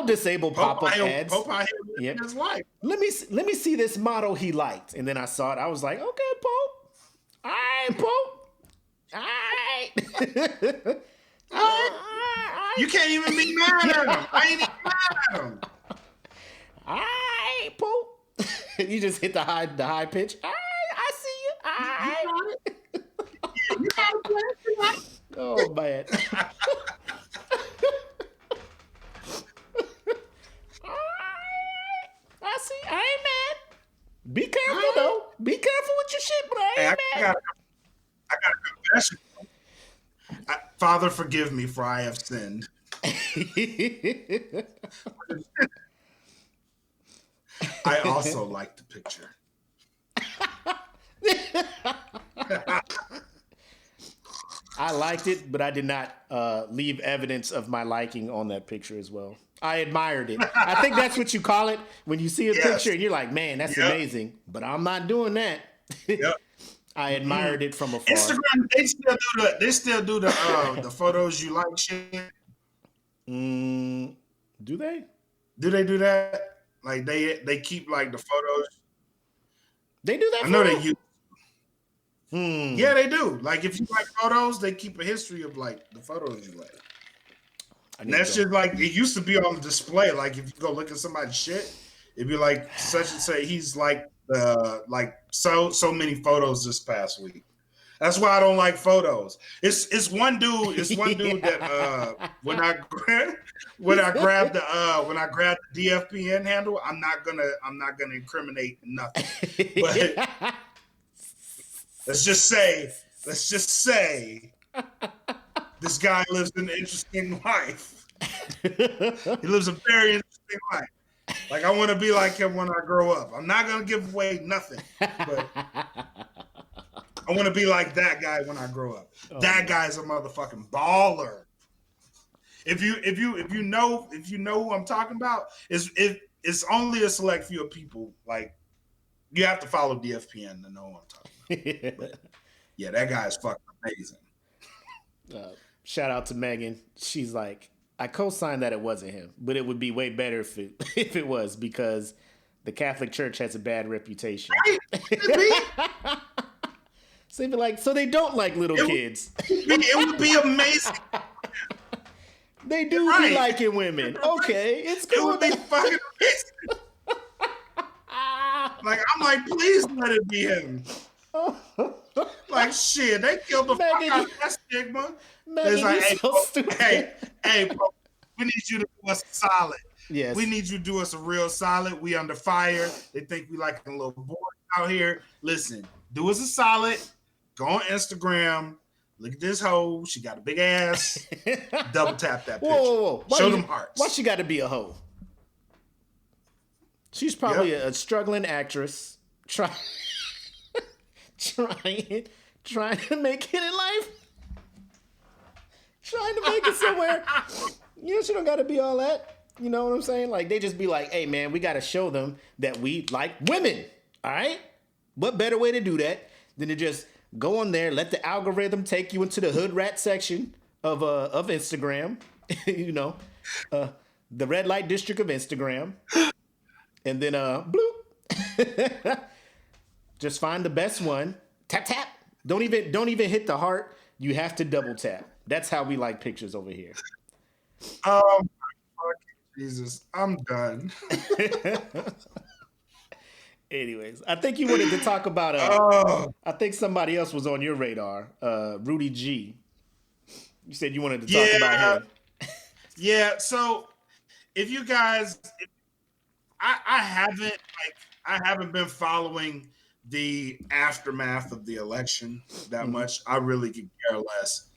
Speaker 2: disable pop-up ads.
Speaker 3: Pope out here living his life.
Speaker 2: Let me see this model he liked. And then I saw it. I was like, okay, Pope. All right, Pope. All right.
Speaker 3: You can't even be mad at him. I ain't even mad at him.
Speaker 2: All right, Pope. You just hit the high pitch. All right, I see you. All right.
Speaker 3: You got it.
Speaker 2: Oh man. I see. I ain't mad. Be careful though. Be careful with your shit, but I ain't mad.
Speaker 3: I got a confession. Father, forgive me for I have sinned. I also like the picture.
Speaker 2: I liked it, but I did not leave evidence of my liking on that picture as well. I admired it. I think that's what you call it when you see a picture and you're like, man, that's amazing. But I'm not doing that.
Speaker 3: Yep.
Speaker 2: I admired it from afar.
Speaker 3: Instagram, they still do the photos you like shit.
Speaker 2: Do they?
Speaker 3: Do they do that? Like they keep like the photos.
Speaker 2: They do that.
Speaker 3: I know they use. Yeah, they do. Like if you like photos, they keep a history of like the photos you like. And that's just like it used to be on display. Like if you go look at somebody's shit, it'd be like such and say he's like so many photos this past week. That's why I don't like photos. It's one dude that when I grab the DFPN handle, I'm not gonna incriminate nothing. But let's just say this guy lives an interesting life. He lives a very interesting life. Like I want to be like him when I grow up. I'm not gonna give away nothing. But I want to be like that guy when I grow up. That guy's a motherfucking baller. If you know who I'm talking about, it's only a select few of people. Like, you have to follow DFPN to know who I'm talking about. But, yeah, that guy is fucking amazing.
Speaker 2: Shout out to Megan. She's like, I co-signed that it wasn't him, but it would be way better if it was, because the Catholic Church has a bad reputation.
Speaker 3: Right.
Speaker 2: So they'd be like, so they don't like little kids.
Speaker 3: It would be amazing.
Speaker 2: They do be liking women. Okay, it's cool.
Speaker 3: It would be fucking amazing. Like, I'm like, please let it be him. Like, shit, they killed the fuck out of that stigma. It's like, hey, bro, we need you to do us a solid.
Speaker 2: Yes.
Speaker 3: We need you to do us a real solid. We under fire. They think we like a little boy out here. Listen, do us a solid. Go on Instagram. Look at this hoe. She got a big ass. Double tap that picture.
Speaker 2: Whoa.
Speaker 3: Show them hearts.
Speaker 2: Why she got to be a hoe? She's probably a struggling actress trying to make it in life. Trying to make it somewhere. She don't got to be all that. You know what I'm saying? Like, they just be like, hey, man, we got to show them that we like women. All right? What better way to do that than to just go on there, let the algorithm take you into the hood rat section of Instagram, the red light district of Instagram, and then bloop, just find the best one, tap. Don't even hit the heart. You have to double tap. That's how we like pictures over here.
Speaker 3: Jesus, I'm done.
Speaker 2: Anyways, I think you wanted to talk about. I think somebody else was on your radar. Rudy G. You said you wanted to talk about him.
Speaker 3: Yeah. So, if you guys, I haven't been following the aftermath of the election that much. I really could care less.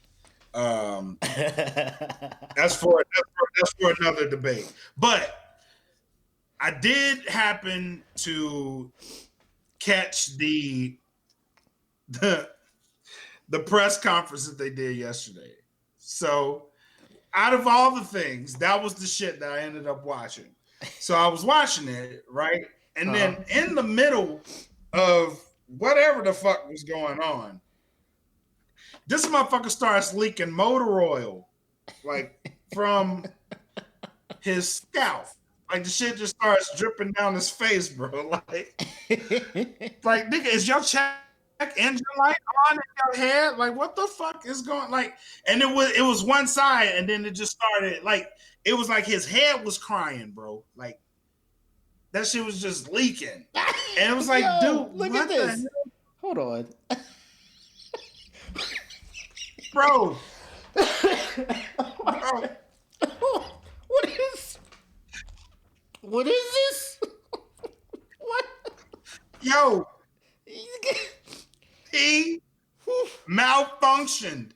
Speaker 3: That's for another debate. But I did happen to catch the press conference that they did yesterday. So, out of all the things, that was the shit that I ended up watching. So I was watching it, right? And then in the middle of whatever the fuck was going on, this motherfucker starts leaking motor oil, like, from his scalp. Like, the shit just starts dripping down his face, bro. Like, nigga, is your check engine light on in your head? Like, what the fuck is going? Like, and it was one side, and then it just started. Like, it was like his head was crying, bro. Like, that shit was just leaking, and it was like, dude,
Speaker 2: look at this. Hold on,
Speaker 3: bro.
Speaker 2: What is this? What?
Speaker 3: Yo, he malfunctioned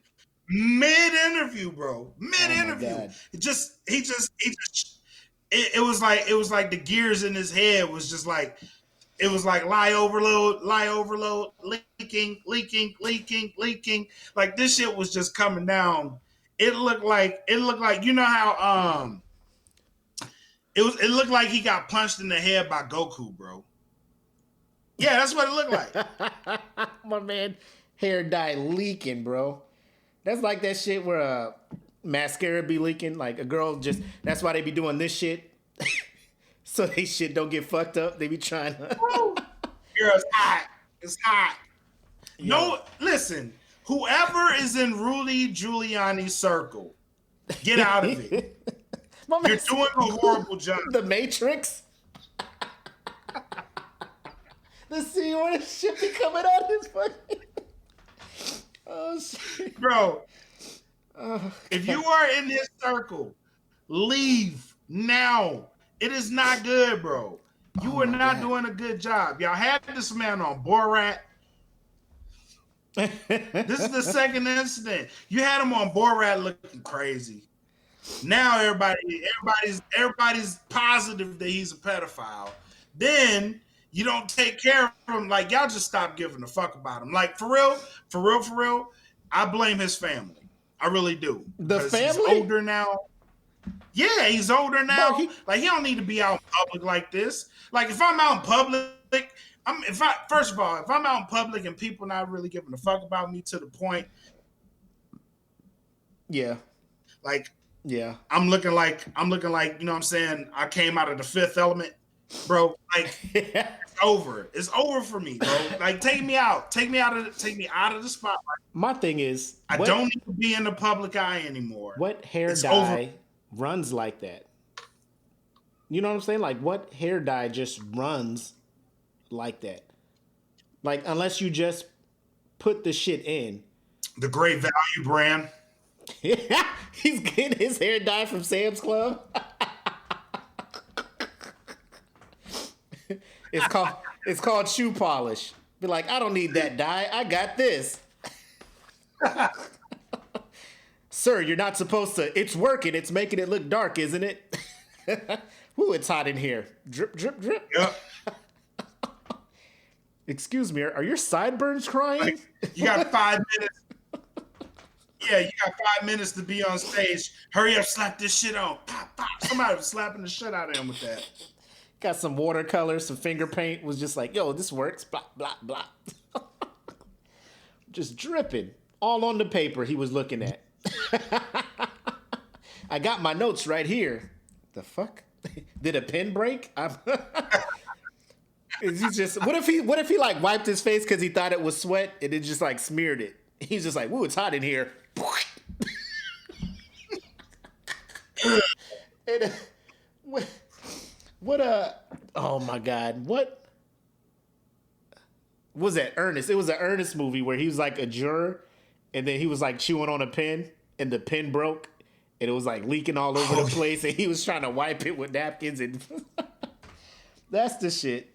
Speaker 3: mid-interview, bro. Mid-interview. It was like the gears in his head was just like, it was like lie overload, leaking. Like, this shit was just coming down. It looked like, you know how it looked like he got punched in the head by Goku, bro. Yeah, that's what it looked like.
Speaker 2: My man, hair dye leaking, bro. That's like that shit where mascara be leaking. Like, a girl just, that's why they be doing this shit. So they shit don't get fucked up. They be trying to.
Speaker 3: Girl, it's hot. It's hot. Yeah. No, listen. Whoever is in Rudy Giuliani's circle, get out of it. You're doing a horrible job.
Speaker 2: The Matrix. The scene where the shit be coming out his fucking. Oh shit,
Speaker 3: bro. If you are in his circle, leave now. It is not good, bro. You are not doing a good job. Y'all had this man on Borat. This is the second incident. You had him on Borat looking crazy. Now everybody's positive that he's a pedophile. Then You don't take care of him. Like, y'all just stop giving a fuck about him. Like, for real, I blame his family. I really do.
Speaker 2: The
Speaker 3: Because
Speaker 2: family?
Speaker 3: he's older now. Yeah, he's older now.
Speaker 2: Bro,
Speaker 3: Like, he don't need to be out in public like this. Like, if I'm out in public, first of all, if I'm out in public and people not really giving a fuck about me to the point,
Speaker 2: yeah,
Speaker 3: like,
Speaker 2: yeah,
Speaker 3: I'm looking like, you know what I'm saying? I came out of the Fifth Element, bro. Like, it's over. It's over for me, bro. Like, take me out of the spotlight.
Speaker 2: My thing is,
Speaker 3: I don't need to be in the public eye anymore.
Speaker 2: What hair dye runs like that? You know what I'm saying? Like, what hair dye just runs like that? Like, unless you just put the shit in.
Speaker 3: The Great Value brand.
Speaker 2: He's getting his hair dyed from Sam's Club. It's called shoe polish. Be like, I don't need that dye. I got this. Sir, you're not supposed to. It's working. It's making it look dark, isn't it? Ooh, it's hot in here. Drip, drip, drip.
Speaker 3: Yep.
Speaker 2: Excuse me, are your sideburns crying?
Speaker 3: Like, you got 5 minutes. Yeah, you got 5 minutes to be on stage. Hurry up, slap this shit on. Pop, pop. Somebody was slapping the shit out of him with that.
Speaker 2: Got some watercolor, some finger paint. Was just like, yo, this works. Blah, blah, blah. Just dripping. All on the paper he was looking at. I got my notes right here. The fuck? Did a pen break? Is he just what if he like wiped his face because he thought it was sweat and it just like smeared it? He's just like, woo, it's hot in here. And, oh my God, what was that? Ernest. It was an Ernest movie where he was like a juror and then he was like chewing on a pen and the pen broke and it was like leaking all over the place and he was trying to wipe it with napkins and that's the shit.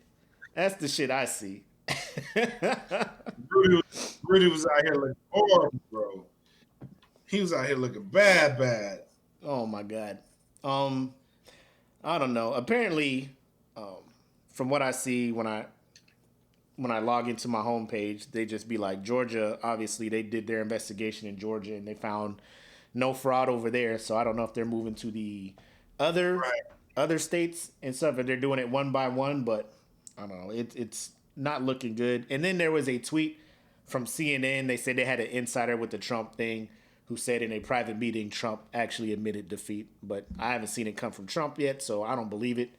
Speaker 2: That's the shit I see.
Speaker 3: Rudy was out here looking horrible, bro. He was out here looking bad.
Speaker 2: Oh my God. I don't know. Apparently, from what I see when I log into my homepage, they just be like, Georgia, obviously they did their investigation in Georgia and they found no fraud over there. So I don't know if they're moving to the other states and stuff, and they're doing it one by one, but I don't know. It's not looking good. And then there was a tweet from CNN. They said they had an insider with the Trump thing who said in a private meeting Trump actually admitted defeat. But I haven't seen it come from Trump yet, so I don't believe it.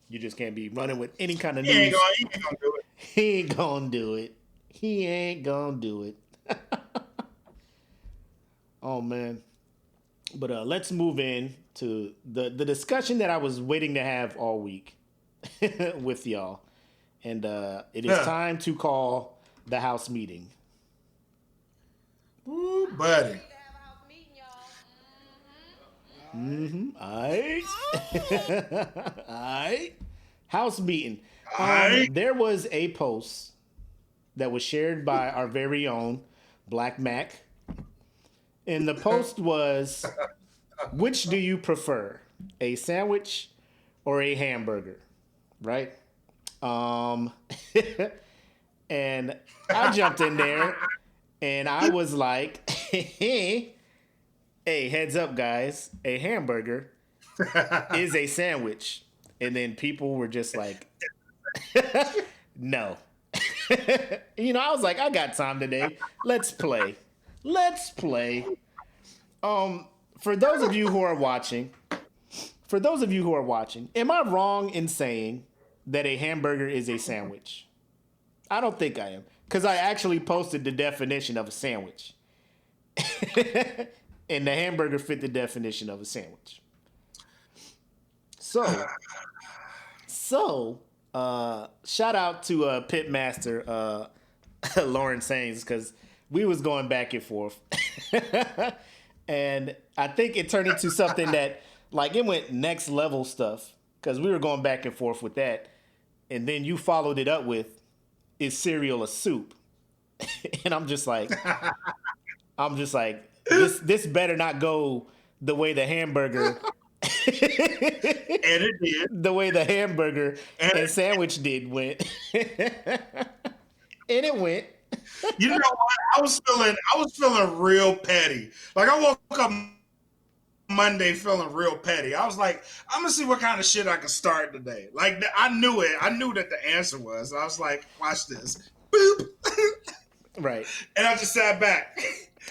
Speaker 2: You just can't be running with any kind of news.
Speaker 3: He ain't gonna do it.
Speaker 2: He ain't gonna do it. He ain't gonna do it. Oh, man. But let's move in to the discussion that I was waiting to have all week with y'all. And it is time to call the House meeting.
Speaker 3: Ooh, buddy.
Speaker 2: Mm-hmm. All right. House meeting. There was a post that was shared by our very own Black Mac. And the post was, which do you prefer? A sandwich or a hamburger? Right? And I jumped in there and I was like, hey, heads up, guys. A hamburger is a sandwich. And then people were just like, no. You know, I was like, I got time today. Let's play. For those of you who are watching, am I wrong in saying that a hamburger is a sandwich? I don't think I am, because I actually posted the definition of a sandwich. And the hamburger fit the definition of a sandwich. So shout out to Pitmaster Lauren Sains, because we was going back and forth. And I think it turned into something that, like, it went next level stuff, because we were going back and forth with that. And then you followed it up with, is cereal a soup? And I'm just like, this better not go the way the hamburger
Speaker 3: And it did.
Speaker 2: The way the hamburger and sandwich did went. And it went.
Speaker 3: You know what? I was feeling real petty. Like I woke up Monday feeling real petty. I was like, I'm gonna see what kind of shit I can start today. Like I knew it. I knew that the answer was. I was like, watch this. Boop.
Speaker 2: Right.
Speaker 3: And I just sat back.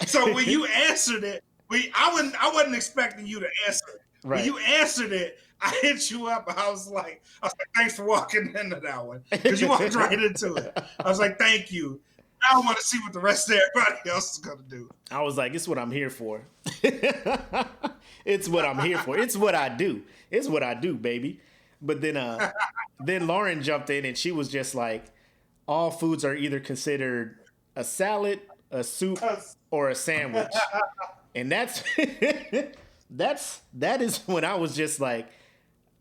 Speaker 3: So when you answered it, I wasn't expecting you to answer it.
Speaker 2: Right.
Speaker 3: When you answered it, I hit you up. I was like, thanks for walking into that one. Because you walked right into it. I was like, thank you. I want to see what the rest of everybody else is gonna do.
Speaker 2: I was like, it's what I'm here for. It's what I'm here for. It's what I do. It's what I do, baby. But then Lauren jumped in and she was just like, all foods are either considered a salad, a soup, or a sandwich. And that is when I was just like,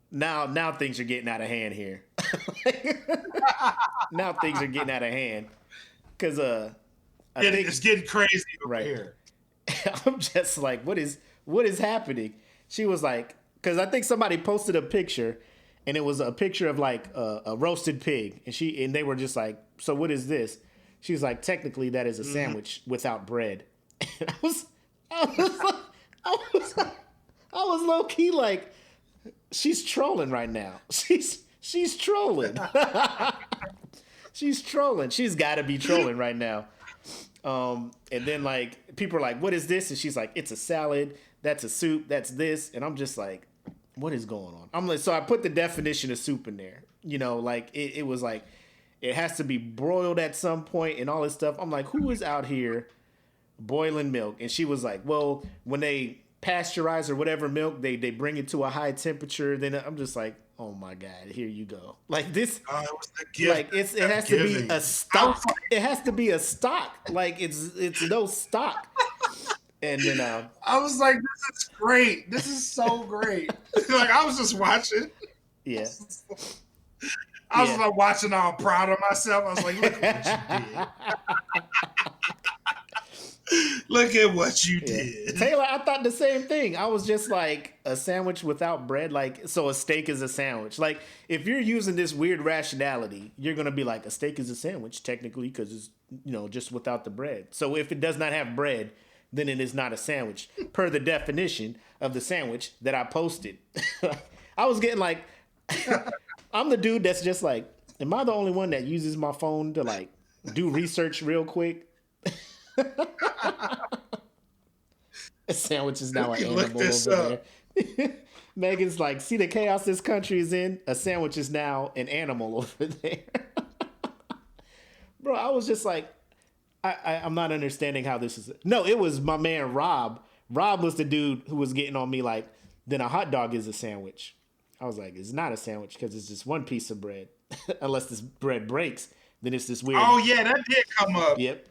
Speaker 2: now things are getting out of hand here. Now things are getting out of hand. Because I think
Speaker 3: it's getting crazy over
Speaker 2: right
Speaker 3: here.
Speaker 2: I'm just like, what is happening? She was like, because I think somebody posted a picture, and it was a picture of like a roasted pig, and they were just like, so what is this? She was like, technically that is a sandwich without bread. And I was low key like, she's trolling right now. She's trolling. She's trolling. She's got to be trolling right now. And then like people are like, what is this? And she's like, it's a salad. That's a soup. That's this. And I'm just like, what is going on? I'm like, so I put the definition of soup in there. You know, like it was like, it has to be broiled at some point and all this stuff. I'm like, who is out here boiling milk? And she was like, well, when they pasteurize or whatever milk, they bring it to a high temperature. Then I'm just like, oh my God, here you go. Like this,
Speaker 3: It was the gift.
Speaker 2: like it has to be a stock. It has to be a stock. Like it's no stock. And then
Speaker 3: I was like, this is great. This is so great. Like I was just watching.
Speaker 2: Yeah.
Speaker 3: I was like watching, all proud of myself. I was like, look at what you did. Look at what you did.
Speaker 2: Taylor, I thought the same thing. I was just like, a sandwich without bread, like, so a steak is a sandwich. Like, if you're using this weird rationality, you're going to be like, a steak is a sandwich, technically, because it's, you know, just without the bread. So if it does not have bread, then it is not a sandwich, per the definition of the sandwich that I posted. I was getting like, I'm the dude that's just like, am I the only one that uses my phone to like do research real quick? A sandwich is now an animal over there. Megan's like, see the chaos this country is in? A sandwich is now an animal over there. Bro, I was just like, I'm not understanding how this is. No, it was my man Rob. Rob was the dude who was getting on me like, then a hot dog is a sandwich. I was like, it's not a sandwich because it's just one piece of bread. Unless this bread breaks, then it's this weird.
Speaker 3: Oh, yeah, that did come up.
Speaker 2: Yep.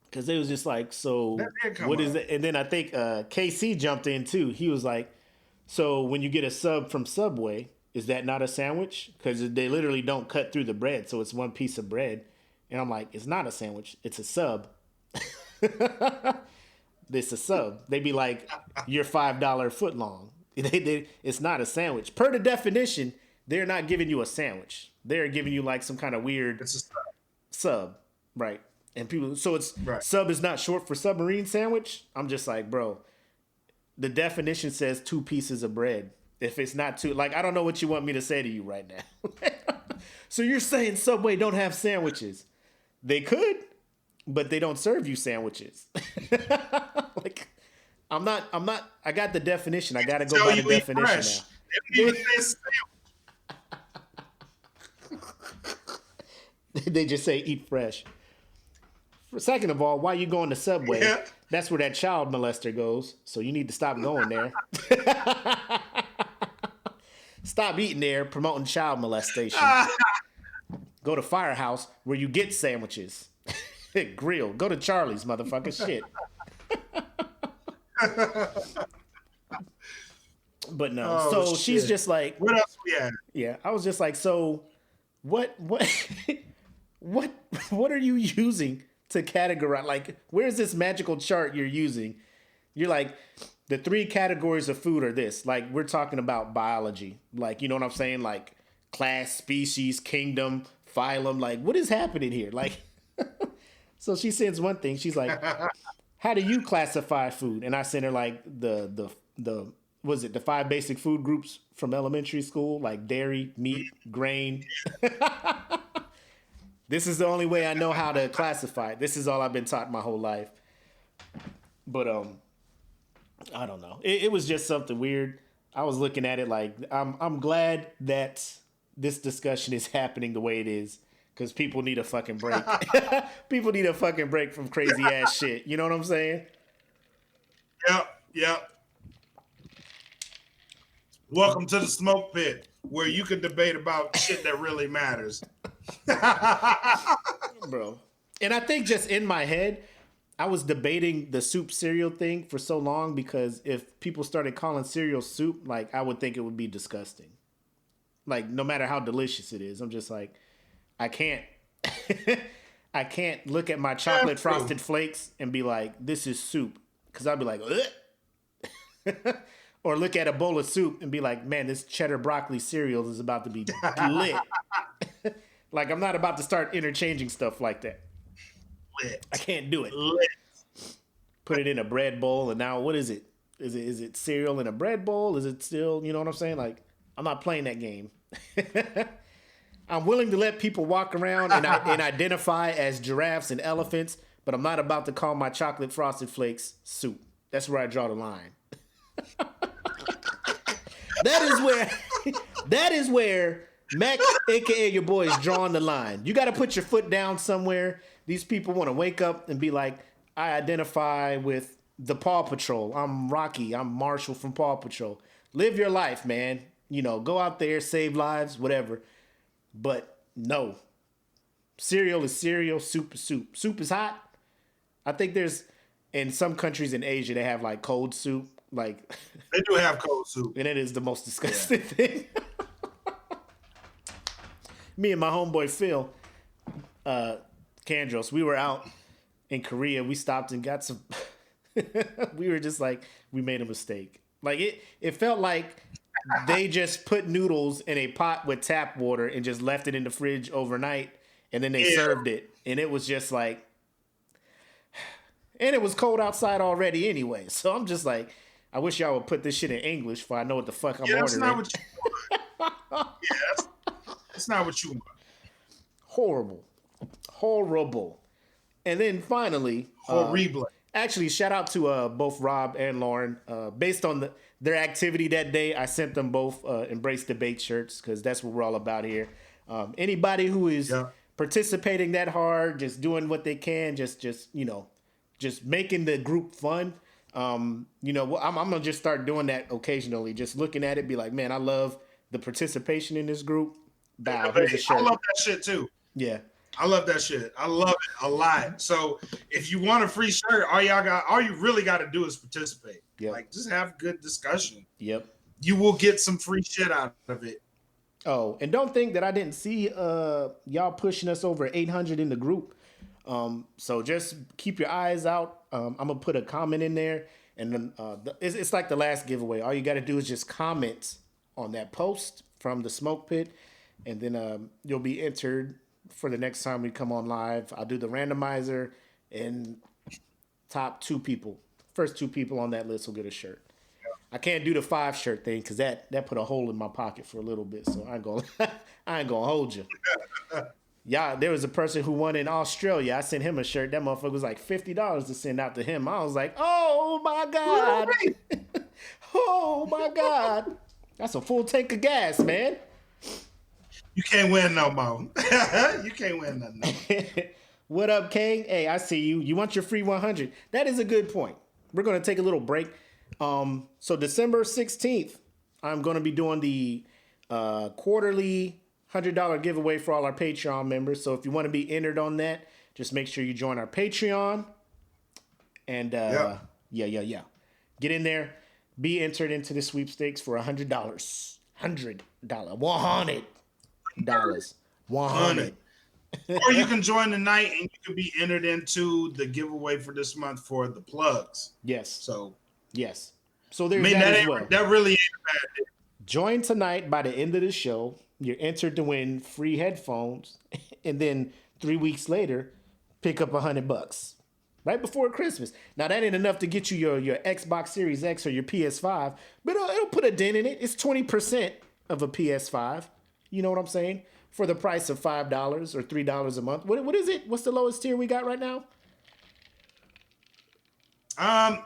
Speaker 2: Because it was just like, so what is it? And then I think KC jumped in too. He was like, so when you get a sub from Subway, is that not a sandwich? Because they literally don't cut through the bread. So it's one piece of bread. And I'm like, it's not a sandwich. It's a sub. It's a sub. They be like, you're $5 foot long. It's not a sandwich. Per the definition, they're not giving you a sandwich. They're giving you like some kind of weird
Speaker 3: It's a
Speaker 2: sub. Right. And people, so it's
Speaker 3: Right.
Speaker 2: Sub is not short for submarine sandwich. I'm just like, bro, the definition says 2 pieces of bread. If it's not 2, like, I don't know what you want me to say to you right now. So you're saying Subway don't have sandwiches? They could, but they don't serve you sandwiches. Like, I'm not, I got the definition. I got to go by the definition
Speaker 3: fresh.
Speaker 2: now. They just say eat fresh. Second of all, why you going to Subway?
Speaker 3: Yeah.
Speaker 2: That's where that child molester goes. So you need to stop going there. Stop eating there, promoting child molestation. Go to Firehouse where you get sandwiches. Grill. Go to Charlie's, motherfucker. Shit. But no. So she's just like,
Speaker 3: what else we had?
Speaker 2: yeah, I was just like, so what are you using to categorize? Like, where's this magical chart you're using? You're like, the 3 categories of food are this. Like, we're talking about biology. Like, you know what I'm saying? Like, class, species, kingdom, phylum. Like, what is happening here? Like, so she sends one thing. She's like, how do you classify food? And I sent her like the was it the 5 basic food groups from elementary school, like dairy, meat, grain. This is the only way I know how to classify it. This is all I've been taught my whole life. But I don't know. It was just something weird. I was looking at it like I'm glad that this discussion is happening the way it is, because people need a fucking break. People need a fucking break from crazy ass shit. You know what I'm saying?
Speaker 3: Yep. Welcome to the smoke pit, where you can debate about shit that really matters.
Speaker 2: Bro. And I think just in my head, I was debating the soup cereal thing for so long, because if people started calling cereal soup, like, I would think it would be disgusting. Like, no matter how delicious it is. I'm just like, I can't I can't look at my chocolate frosted flakes and be like, this is soup. Because I'd be like, ugh. Or look at a bowl of soup and be like, man, this cheddar broccoli cereal is about to be lit. Like, I'm not about to start interchanging stuff like that.
Speaker 3: Lit.
Speaker 2: I can't do it.
Speaker 3: Lit.
Speaker 2: Put it in a bread bowl, and now what is it? Is it cereal in a bread bowl? Is it still, you know what I'm saying? Like, I'm not playing that game. I'm willing to let people walk around and identify as giraffes and elephants, but I'm not about to call my chocolate frosted flakes soup. That's where I draw the line. That is where Mac, aka your boy, is drawing the line. You got to put your foot down somewhere. These people want to wake up and be like, I identify with the Paw Patrol. I'm Rocky. I'm Marshall from Paw Patrol. Live your life, man. You know, go out there, save lives, whatever. But no. Cereal is cereal. Soup is soup. Soup is hot. I think there's, in some countries in Asia, they have like cold soup. Like,
Speaker 3: they do have cold soup.
Speaker 2: And it is the most disgusting thing. Me and my homeboy Phil, Kandros, we were out in Korea. We stopped and got some. We were just like, we made a mistake. Like, it felt like they just put noodles in a pot with tap water and just left it in the fridge overnight, and then they served it. And it was just like, and it was cold outside already anyway. So I'm just like, I wish y'all would put this shit in English so I know what the fuck I'm ordering.
Speaker 3: That's not what you want. That's not what you want. Horrible.
Speaker 2: And then finally,
Speaker 3: horrible.
Speaker 2: Actually, shout out to both Rob and Lauren. Based on their activity that day, I sent them both Embrace Debate shirts, because that's what we're all about here. Anybody who is participating that hard, just doing what they can, just making the group fun. I'm gonna just start doing that occasionally. Just looking at it, be like, man, I love the participation in this group. Bow, here's a shirt.
Speaker 3: I love that shit too.
Speaker 2: Yeah,
Speaker 3: I love that shit. I love it a lot. So if you want a free shirt, all you really got to do is participate.
Speaker 2: Yep.
Speaker 3: Like, just have good discussion.
Speaker 2: Yep.
Speaker 3: You will get some free shit out of it.
Speaker 2: Oh, and don't think that I didn't see y'all pushing us over 800 in the group. So just keep your eyes out. I'm gonna put a comment in there, and then it's like the last giveaway. All you got to do is just comment on that post from the smoke pit, and then you'll be entered for the next time we come on live. I'll do the randomizer, and first 2 people on that list will get a shirt. I can't do the 5 shirt thing because that put a hole in my pocket for a little bit, so I ain't gonna hold you. Yeah, there was a person who won in Australia. I sent him a shirt. That motherfucker was like $50 to send out to him. I was like, oh my God. Oh my God. That's a full tank of gas, man.
Speaker 3: You can't win no more. You can't win nothing no more.
Speaker 2: What up, Kang? Hey, I see you. You want your free 100. That is a good point. We're going to take a little break. So December 16th, I'm going to be doing the quarterly $100 giveaway for all our Patreon members. So if you want to be entered on that, just make sure you join our Patreon. And yeah. Get in there. Be entered into the sweepstakes for $100. $100. $100. 100.
Speaker 3: Or you can join tonight and you can be entered into the giveaway for this month for the plugs.
Speaker 2: Yes.
Speaker 3: So
Speaker 2: yes. So there's that as well.
Speaker 3: That really ain't a bad deal.
Speaker 2: Join tonight. By the end of the show, you're entered to win free headphones, and then 3 weeks later, pick up $100 right before Christmas. Now that ain't enough to get you your Xbox Series X or your PS5, but it'll put a dent in it. It's 20% of a PS5. You know what I'm saying? For the price of $5 or $3 a month. What is it? What's the lowest tier we got right now?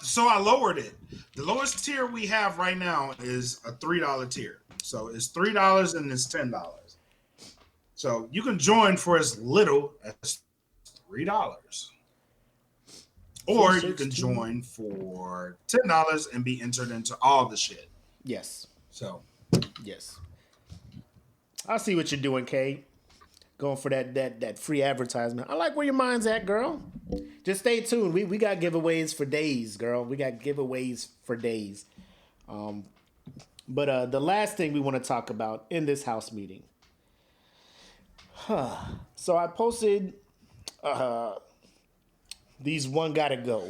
Speaker 3: So I lowered it. The lowest tier we have right now is a $3 tier. So it's $3 and it's $10. So you can join for as little as $3. Or you can join for $10 and be entered into all the shit.
Speaker 2: Yes.
Speaker 3: So
Speaker 2: yes. I see what you're doing, Kay. Going for that free advertisement. I like where your mind's at, girl. Just stay tuned. We got giveaways for days, girl. We got giveaways for days. But the last thing we want to talk about in this house meeting. So I posted these one gotta go.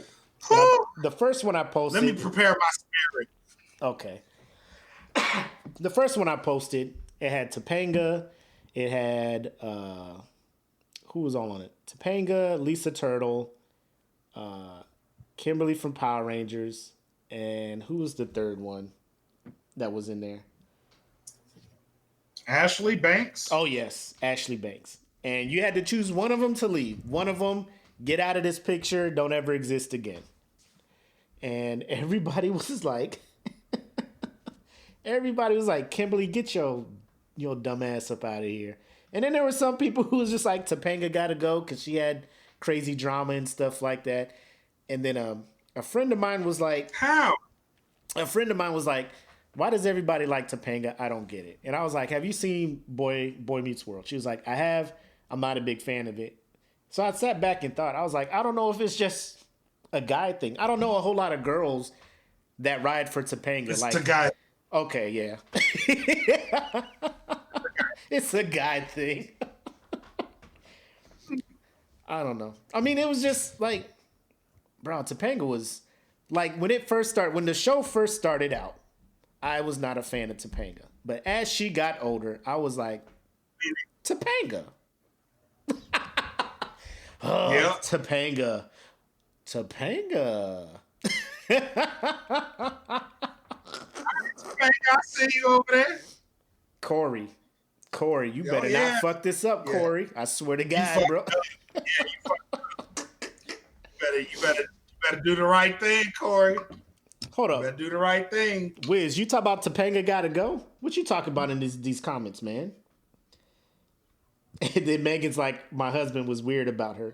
Speaker 2: The first one I posted.
Speaker 3: Let me prepare my spirit.
Speaker 2: Okay. The first one I posted, it had Topanga. It had, who was all on it? Topanga, Lisa Turtle, Kimberly from Power Rangers, and who was the third one that was in there?
Speaker 3: Ashley Banks.
Speaker 2: Oh, yes, Ashley Banks. And you had to choose one of them to leave. One of them, get out of this picture, don't ever exist again. And everybody was like, Kimberly, get your dumb ass up out of here. And then there were some people who was just like, Topanga gotta go because she had crazy drama and stuff like that. And then a friend of mine was like,
Speaker 3: how?
Speaker 2: A friend of mine was like, why does everybody like Topanga? I don't get it. And I was like, have you seen Boy Meets World? She was like, I have. I'm not a big fan of it. So I sat back and thought, I was like, I don't know if it's just a guy thing. I don't know a whole lot of girls that ride for Topanga.
Speaker 3: It's
Speaker 2: like
Speaker 3: a guy.
Speaker 2: Okay, yeah. It's a guy thing. I don't know. I mean, it was just like, bro, Topanga was like when the show first started out, I was not a fan of Topanga. But as she got older, I was like, Topanga. Oh, yep. Topanga.
Speaker 3: I see you over there.
Speaker 2: Corey, you better not fuck this up, Corey. I swear to God, bro.
Speaker 3: Yeah, you fucked up. You better do the right thing, Corey.
Speaker 2: Hold up.
Speaker 3: You better do the right thing.
Speaker 2: Wiz, you talk about Topanga gotta go? What you talking about in these comments, man? And then Megan's like, my husband was weird about her.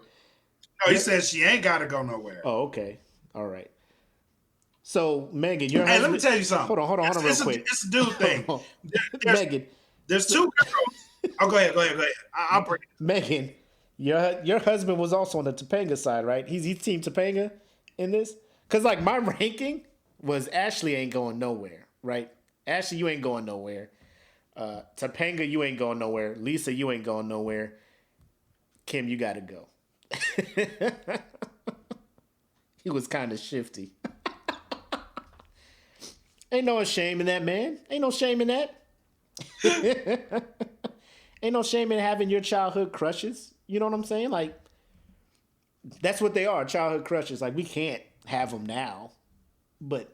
Speaker 3: No, he says she ain't gotta go nowhere.
Speaker 2: Oh, okay. All right. So, Megan, your
Speaker 3: husband...
Speaker 2: Hey,
Speaker 3: let me tell you something.
Speaker 2: Hold on real quick.
Speaker 3: It's a dude thing.
Speaker 2: Megan.
Speaker 3: There's two girls. Oh, go ahead. I'll bring it.
Speaker 2: Megan, your husband was also on the Topanga side, right? He's Team Topanga in this? Because, like, my ranking was Ashley ain't going nowhere, right? Ashley, you ain't going nowhere. Topanga, you ain't going nowhere. Lisa, you ain't going nowhere. Kim, you got to go. He was kind of shifty. Ain't no shame in that, man. Ain't no shame in that. Ain't no shame in having your childhood crushes. You know what I'm saying? Like, that's what they are, childhood crushes. Like, we can't have them now. But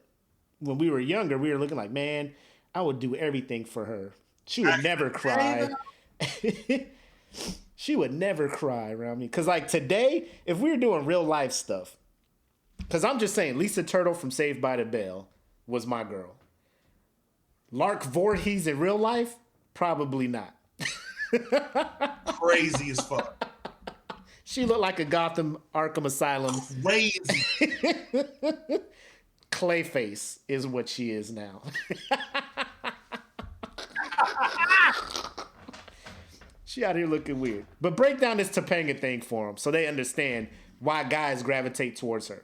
Speaker 2: when we were younger, we were looking like, man, I would do everything for her. She would never cry. She would never cry around me. Because, like, today, if we were doing real life stuff, because I'm just saying, Lisa Turtle from Saved by the Bell was my girl. Lark Voorhees in real life? Probably not.
Speaker 3: Crazy as fuck.
Speaker 2: She looked like a Gotham Arkham Asylum.
Speaker 3: Crazy.
Speaker 2: Clayface is what she is now. She out here looking weird. But break down this Topanga thing for them so they understand why guys gravitate towards her.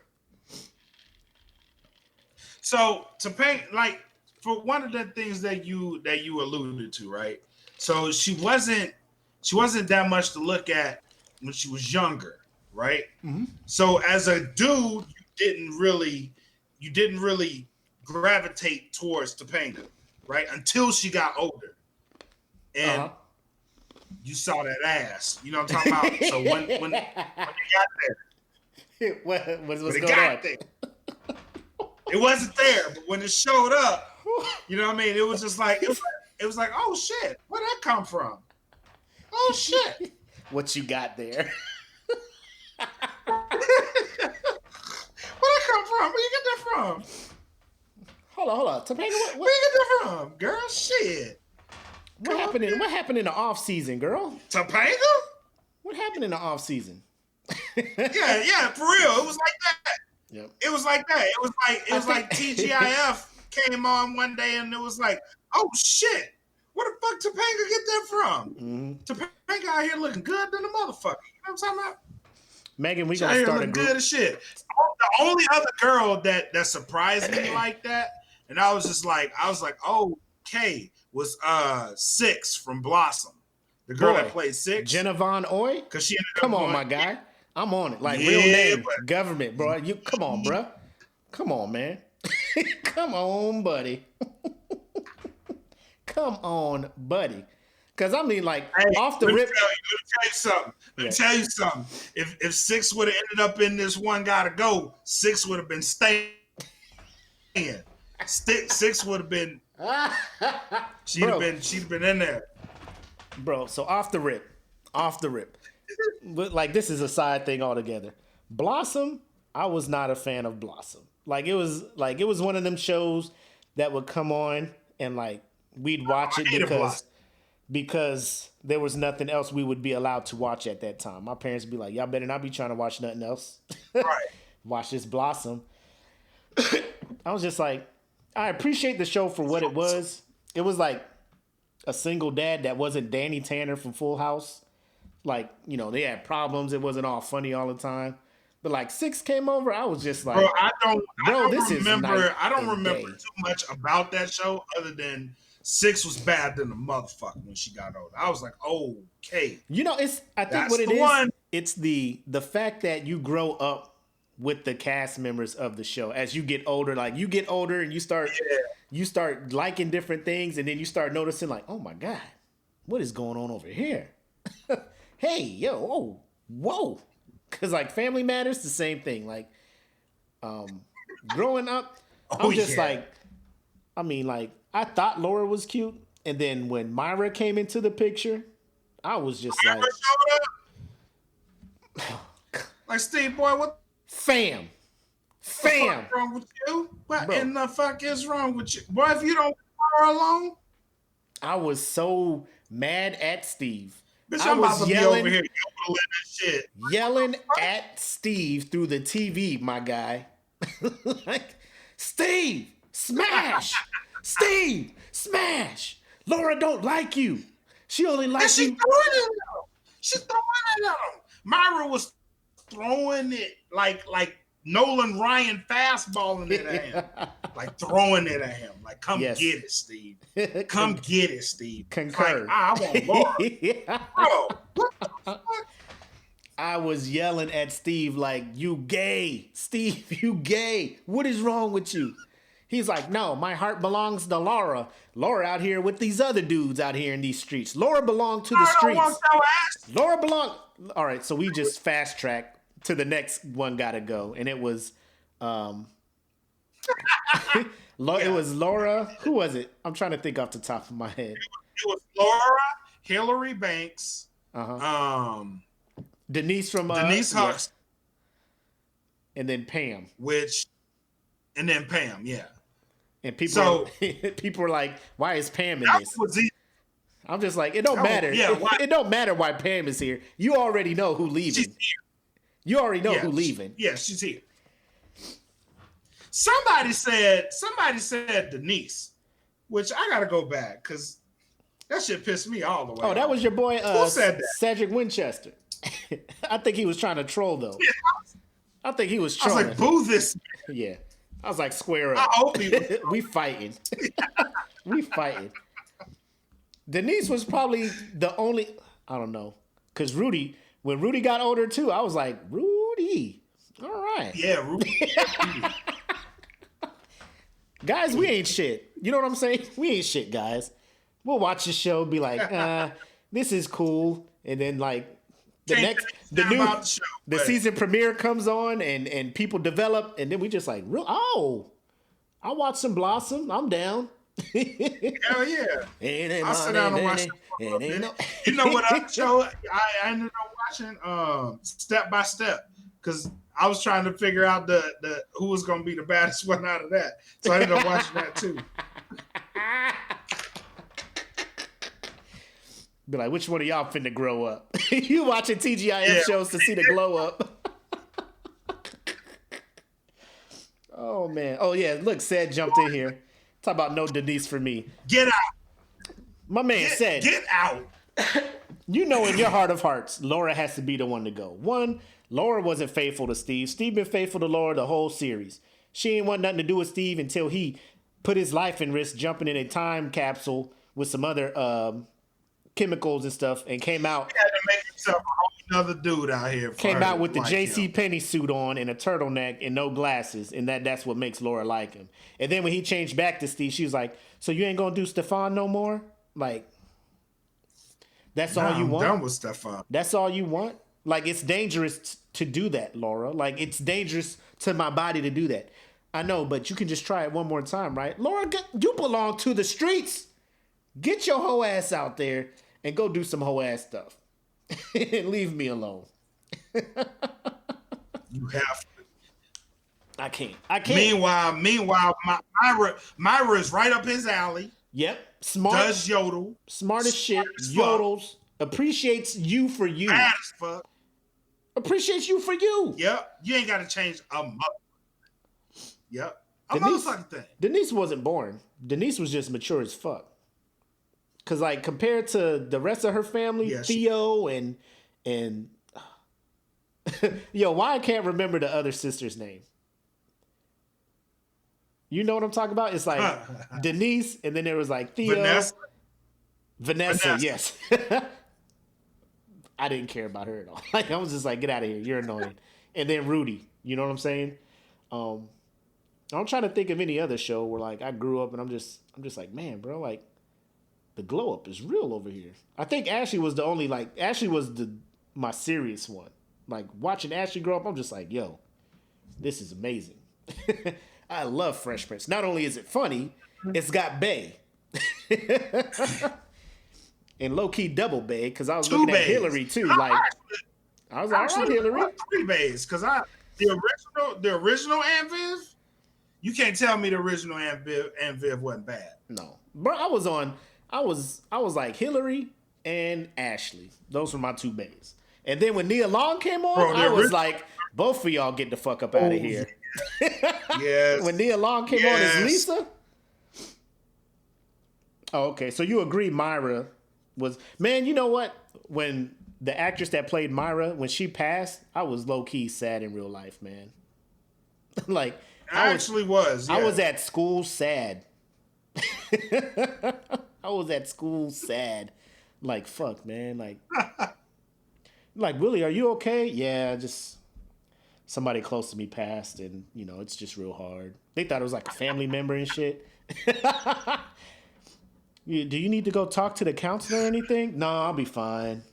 Speaker 3: So Topanga, like, for one of the things that you alluded to, right? So she wasn't that much to look at when she was younger, right? Mm-hmm. So as a dude, you didn't really gravitate towards Topanga, right? Until she got older. And you saw that ass. You know what I'm talking about? So when it got there.
Speaker 2: What's going on?
Speaker 3: There, it wasn't there, but when it showed up, you know what I mean? It was just like, it was like, oh shit, where'd that come from? Oh shit.
Speaker 2: What you got there?
Speaker 3: Where'd that come from? Where you get that from?
Speaker 2: Hold on. Topanga,
Speaker 3: Where you get that from? Girl, shit.
Speaker 2: What happened in the off season, girl?
Speaker 3: Topanga?
Speaker 2: What happened in the off season?
Speaker 3: yeah, for real. It was like that.
Speaker 2: Yep.
Speaker 3: It was like that. It was like TGIF came on one day and it was like, oh shit, where the fuck Topanga get that from?
Speaker 2: Mm-hmm.
Speaker 3: Topanga out here looking good than a motherfucker. You know what I'm talking about?
Speaker 2: Megan, we gonna start a group.
Speaker 3: Good as shit. The only other girl that surprised me like that, and I was like, oh, okay, was 6 from Blossom. The girl that played 6.
Speaker 2: Jenna Von Oy?
Speaker 3: Cause she ended up
Speaker 2: Come on,
Speaker 3: going,
Speaker 2: my guy. I'm on it. Like real name, government, bro. You come on, bro. Come on, man. Come on, buddy. Come on, buddy. Cause I mean, like off the rip.
Speaker 3: Let me tell you something. If 6 would have ended up in this One Gotta Go, 6 would have been staying. 6 would have been. She'd have been in there,
Speaker 2: bro. So off the rip. Like this is a side thing altogether. Blossom, I was not a fan of Blossom. Like it was one of them shows that would come on and like we'd watch it because there was nothing else we would be allowed to watch at that time. My parents would be like, y'all better not be trying to watch nothing else.
Speaker 3: Right.
Speaker 2: Watch this Blossom. I was just like, I appreciate the show for what it was. It was like a single dad that wasn't Danny Tanner from Full House. Like, you know, they had problems. It wasn't all funny all the time. But like 6 came over, I was just like,
Speaker 3: I don't remember
Speaker 2: day.
Speaker 3: too much about that show other than 6 was bad than the motherfucker when she got older. I was like, okay.
Speaker 2: You know, I think what it is, it's the fact that you grow up with the cast members of the show as you get older. Like you get older and you start liking different things, and then you start noticing like, oh my God, what is going on over here? Hey, yo, oh, whoa. Cause like Family Matters, the same thing. Like, growing up, I'm just like, I mean, like I thought Laura was cute, and then when Myra came into the picture, I was just like,
Speaker 3: like Steve, boy, what?
Speaker 2: Fam,
Speaker 3: What's wrong with you? What in the fuck is wrong with you, boy? If you don't leave her alone,
Speaker 2: I was so mad at Steve.
Speaker 3: Bitch, I'm about to be over here shit.
Speaker 2: Yelling at Steve through the TV, my guy. Like, Steve, smash! Steve, smash! Laura don't like you. She only likes you.
Speaker 3: She's throwing it at him. Myra was throwing it like Nolan Ryan fastballing it at him. Like throwing it at him. Like, come get it, Steve. Come get it, Steve.
Speaker 2: Concur.
Speaker 3: Like, I want Laura. Bro, what the fuck?
Speaker 2: I was yelling at Steve like, you gay. Steve, you gay. What is wrong with you? He's like, no, my heart belongs to Laura. Laura out here with these other dudes out here in these streets. Laura belonged to the streets. Laura belonged. All right, so we just fast track to the next One Gotta Go. And it was, it was Laura. Who was it? I'm trying to think off the top of my head.
Speaker 3: It was Laura, Hillary Banks,
Speaker 2: Denise from
Speaker 3: Denise Hux,
Speaker 2: and then Pam.
Speaker 3: And then Pam, yeah.
Speaker 2: And people were like, "Why is Pam in this?" I'm just like, it don't matter.
Speaker 3: Yeah,
Speaker 2: it don't matter why Pam is here. You already know who leaving.
Speaker 3: She's here.
Speaker 2: You already know who leaving.
Speaker 3: She's here. Somebody said Denise, which I gotta go back because that shit pissed me all the way.
Speaker 2: Oh, that was your boy
Speaker 3: who said that?
Speaker 2: Cedric Winchester. I think he was trying to troll though. Yeah. I think he was trolling.
Speaker 3: I was like, boo this.
Speaker 2: Yeah. I was like, square up.
Speaker 3: I hope he was.
Speaker 2: We fighting. We fighting. Denise was probably the only, I don't know. Because when Rudy got older too, I was like, Rudy. All right.
Speaker 3: Yeah, Rudy.
Speaker 2: Guys, we ain't shit. You know what I'm saying? We ain't shit, guys. We'll watch the show, be like, this is cool, and then like the season premiere comes on, and people develop, and then we just like, I watch some Blossom. I'm down.
Speaker 3: Hell yeah! I sit down and watch. You know what other show I ended up watching? Step by Step, because I was trying to figure out the who was going to be the baddest one out of that. So I ended up watching that too.
Speaker 2: Be like, which one of y'all finna grow up? You watching TGIF shows to see the glow up. Oh man. Oh yeah. Look, Said jumped in here. Talk about no Denise for me.
Speaker 3: Get out.
Speaker 2: My man said,
Speaker 3: get out.
Speaker 2: You know, in your heart of hearts, Laura has to be the one to go. One, Laura wasn't faithful to Steve. Steve been faithful to Laura the whole series. She ain't want nothing to do with Steve until he put his life in risk jumping in a time capsule with some other chemicals and stuff, and came out.
Speaker 3: He had to make himself a whole other dude out here.
Speaker 2: Came out with the J.C. Penney suit on and a turtleneck and no glasses, and that's what makes Laura like him. And then when he changed back to Steve, she was like, "So you ain't gonna do Stefan no more? Like, that's all you want?
Speaker 3: I'm done with Stefan.
Speaker 2: That's all you want? Like, it's dangerous to do that, Laura. Like, it's dangerous to my body to do that. I know, but you can just try it one more time, right? Laura, you belong to the streets. Get your hoe ass out there and go do some hoe ass stuff. And leave me alone."
Speaker 3: You have to.
Speaker 2: I can't.
Speaker 3: Meanwhile, Myra is right up his alley.
Speaker 2: Yep. Smart.
Speaker 3: Does yodel.
Speaker 2: Smart as shit. Yodels. Appreciates you for you.
Speaker 3: Bad as fuck.
Speaker 2: Appreciates you for you.
Speaker 3: Yep. You ain't got to change a mother. Yep. A motherfucking thing.
Speaker 2: Denise wasn't born. Denise was just mature as fuck. Because, like, compared to the rest of her family, Theo and yo, why I can't remember the other sister's name? You know what I'm talking about? It's like Denise, and then there was like Theo. Vanessa, yes. I didn't care about her at all. Like, I was just like, get out of here. You're annoying. And then Rudy. You know what I'm saying? I'm trying to think of any other show where, like, I grew up and I'm just like, man, bro, like, the glow up is real over here. I think Ashley was the only, like, my serious one. Like, watching Ashley grow up, I'm just like, yo, this is amazing. I love Fresh Prince. Not only is it funny, it's got bae. And low-key double bae, because I was looking at Hillary, too. Like, I was like, all right, Hillary.
Speaker 3: 3 baes, because the original Aunt Viv, you can't tell me the original Aunt Viv wasn't bad.
Speaker 2: No. Bro, I was like Hillary and Ashley. Those were my 2 baes. And then when Nia Long came on, I was like, both of y'all get the fuck up out of here.
Speaker 3: Yes.
Speaker 2: When Nia Long came on as Lisa. Oh, okay. So you agree Myra was... Man, you know what? When the actress that played Myra, when she passed, I was low-key sad in real life, man. Like... I was at school sad. I was at school sad. Like, fuck, man. Like, Willie, are you okay? Yeah, just somebody close to me passed, and, you know, it's just real hard. They thought it was like a family member and shit. Do you need to go talk to the counselor or anything? No, I'll be fine.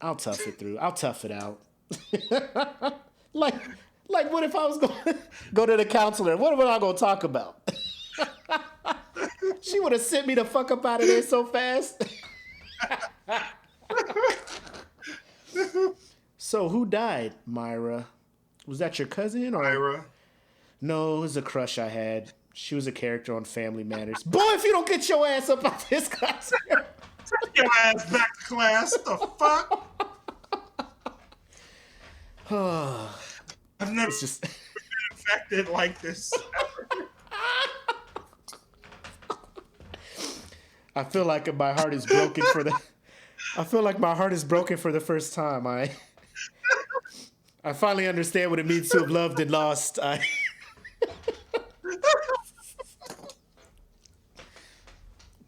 Speaker 2: I'll tough it through. I'll tough it out. like, what if I was going to go to the counselor? What am I going to talk about? She would have sent me the fuck up out of there so fast. So who died, Myra? Was that your cousin or
Speaker 3: Myra?
Speaker 2: No, it was a crush I had. She was a character on Family Matters. Boy, if you don't get your ass up out this class.
Speaker 3: Take your ass back to class. The fuck? I've never been infected like this ever.
Speaker 2: I feel like my heart is broken for the. I feel like my heart is broken for the first time. I finally understand what it means to have loved and lost. Boy,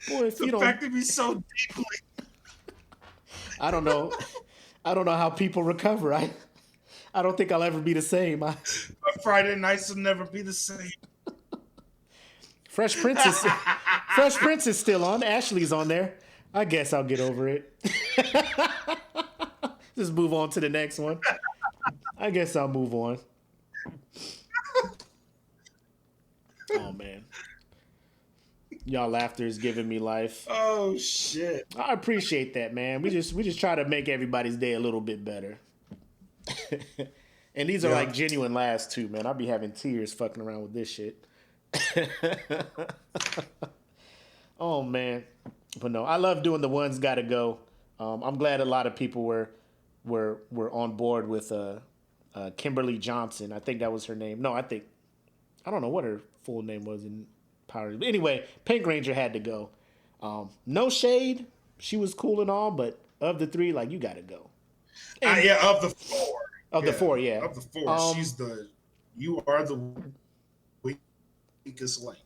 Speaker 2: if you don't
Speaker 3: affected me so deeply.
Speaker 2: I don't know how people recover. I don't think I'll ever be the same.
Speaker 3: My Friday nights will never be the same.
Speaker 2: Fresh Prince is still on. Ashley's on there. I guess I'll get over it. Just move on to the next one. I guess I'll move on. Oh man. Y'all laughter is giving me life.
Speaker 3: Oh shit.
Speaker 2: I appreciate that, man. We just try to make everybody's day a little bit better. And these are like genuine laughs too, man. I'll be having tears fucking around with this shit. Oh man. But no, I love doing the ones gotta go. I'm glad a lot of people were on board with Kimberly Johnson. I think that was her name. No, I don't know what her full name was in Power. But anyway, Pink Ranger had to go. No shade. She was cool and all, but of the three, like, you got to go. And,
Speaker 3: of the four.
Speaker 2: Of the four, yeah.
Speaker 3: Of the four. You are the weakest link.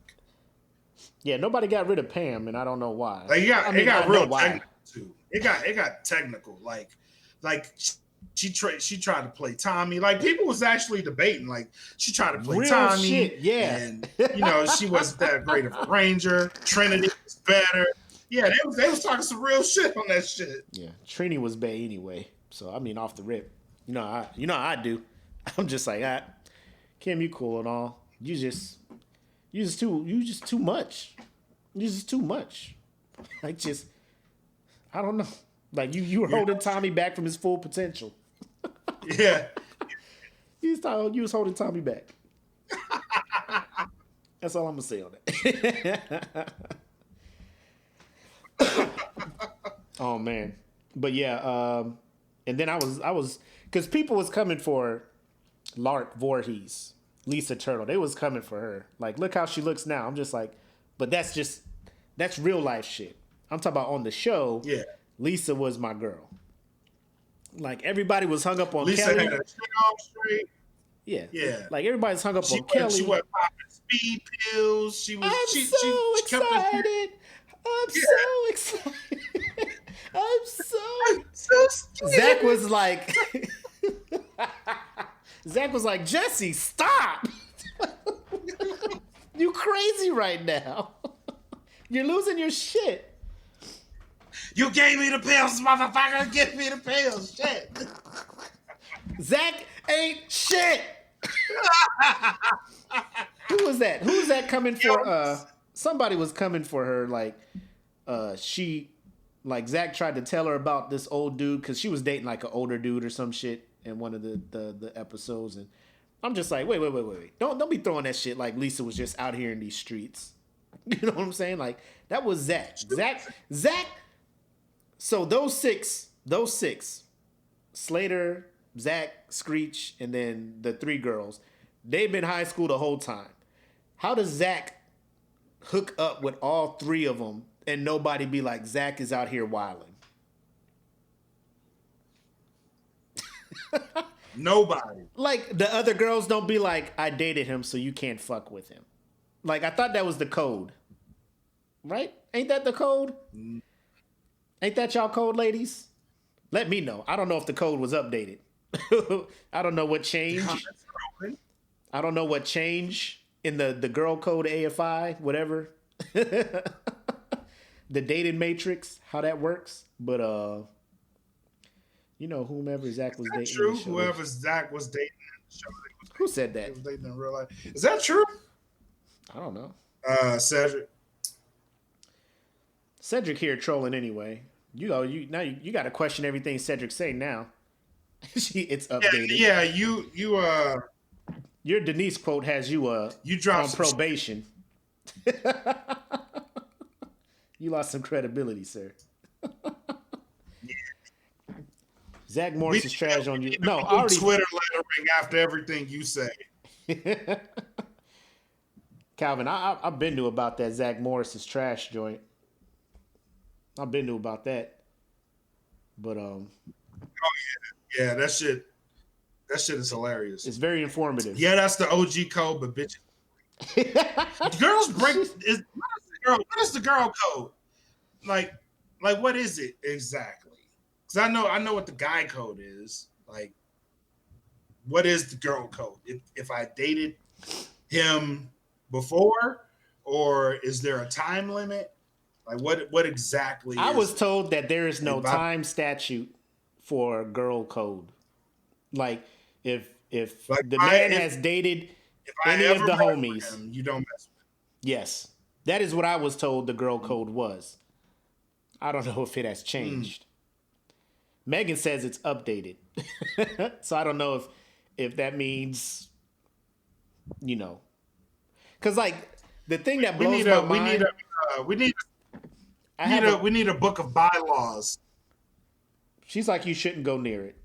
Speaker 3: Yeah,
Speaker 2: nobody got rid of Pam, and I don't know why.
Speaker 3: Like, it got real technical, too. It got technical. Like she tried to play Tommy. Like, people was actually debating. Like, she tried to play
Speaker 2: real
Speaker 3: Tommy.
Speaker 2: Shit, yeah.
Speaker 3: And, she wasn't that great of a ranger. Trinity was better. Yeah, they was talking some real shit on that shit.
Speaker 2: Yeah, Trini was bae anyway. So, I mean, off the rip. You know how I do. I'm just like, Kim, you cool and all. You just too much. You just too much. Like, just, I don't know. Like, you were holding Tommy back from his full potential.
Speaker 3: Yeah.
Speaker 2: You was holding Tommy back. That's all I'm going to say on that. Oh, man. But, yeah. And then I was, because people was coming for Lark Voorhees, Lisa Turtle. They was coming for her. Like, look how she looks now. I'm just like, but that's real life shit. I'm talking about on the show.
Speaker 3: Yeah.
Speaker 2: Lisa was my girl. Like, everybody was hung up on
Speaker 3: Lisa
Speaker 2: Kelly.
Speaker 3: had a chin on straight.
Speaker 2: Yeah.
Speaker 3: Yeah.
Speaker 2: Like, everybody's hung up on Kelly.
Speaker 3: She wasn't popping speed pills. She was.
Speaker 2: I'm so excited. I'm so excited. I'm so
Speaker 3: scared.
Speaker 2: Zach was like, Jesse, stop. You crazy right now. You're losing your shit.
Speaker 3: You gave me the pills, motherfucker. Give me the pills. Shit.
Speaker 2: Zach ain't shit. Who was that? Who was that coming for? Somebody was coming for her. Like, Zach tried to tell her about this old dude because she was dating like an older dude or some shit in one of the episodes. And I'm just like, wait. Don't be throwing that shit like Lisa was just out here in these streets. You know what I'm saying? Like, that was Zach. Zach. So those six, Slater, Zach, Screech, and then the three girls, they've been high school the whole time. How does Zach hook up with all three of them and nobody be like, Zach is out here wilding?
Speaker 3: Nobody.
Speaker 2: Like, the other girls don't be like, I dated him, so you can't fuck with him. Like, I thought that was the code. Right? Ain't that the code? Ain't that y'all code, ladies? Let me know. I don't know if the code was updated. I don't know what changed. I don't know what changed in the girl code AFI, whatever. The dating matrix, how that works. But, whomever Zach was dating.
Speaker 3: True. Whoever Zach was dating in the show.
Speaker 2: Who said that?
Speaker 3: Was dating in real life. Is that true?
Speaker 2: I don't know.
Speaker 3: Cedric.
Speaker 2: Cedric here trolling anyway. You got to question everything Cedric say now. It's updated.
Speaker 3: Yeah.
Speaker 2: Your Denise quote has you on probation. You lost some credibility, sir. Zach Morris is trash on you. No, already
Speaker 3: Twitter lettering after everything you say.
Speaker 2: Calvin, I've been to about that Zach Morris's trash joint. I've been to about that. But
Speaker 3: oh yeah, that shit is hilarious.
Speaker 2: It's very informative.
Speaker 3: Yeah, that's the OG code, but bitches. Girls break what is the girl code? Like what is it exactly? Because I know what the guy code is. Like what is the girl code? If I dated him before, or is there a time limit? Like what exactly?
Speaker 2: I was
Speaker 3: it?
Speaker 2: told that there is no
Speaker 3: If I-
Speaker 2: time statute for girl code. Like if
Speaker 3: Like,
Speaker 2: the man has dated
Speaker 3: if I
Speaker 2: any
Speaker 3: ever
Speaker 2: of the
Speaker 3: mess with
Speaker 2: homies,
Speaker 3: him, you don't mess with him.
Speaker 2: yes, that is what I was told the girl code was. I don't know if it has changed. Megan says it's updated, so I don't know if that means, you know, because like the thing that blows my mind.
Speaker 3: We need a book of bylaws.
Speaker 2: She's like, you shouldn't go near it.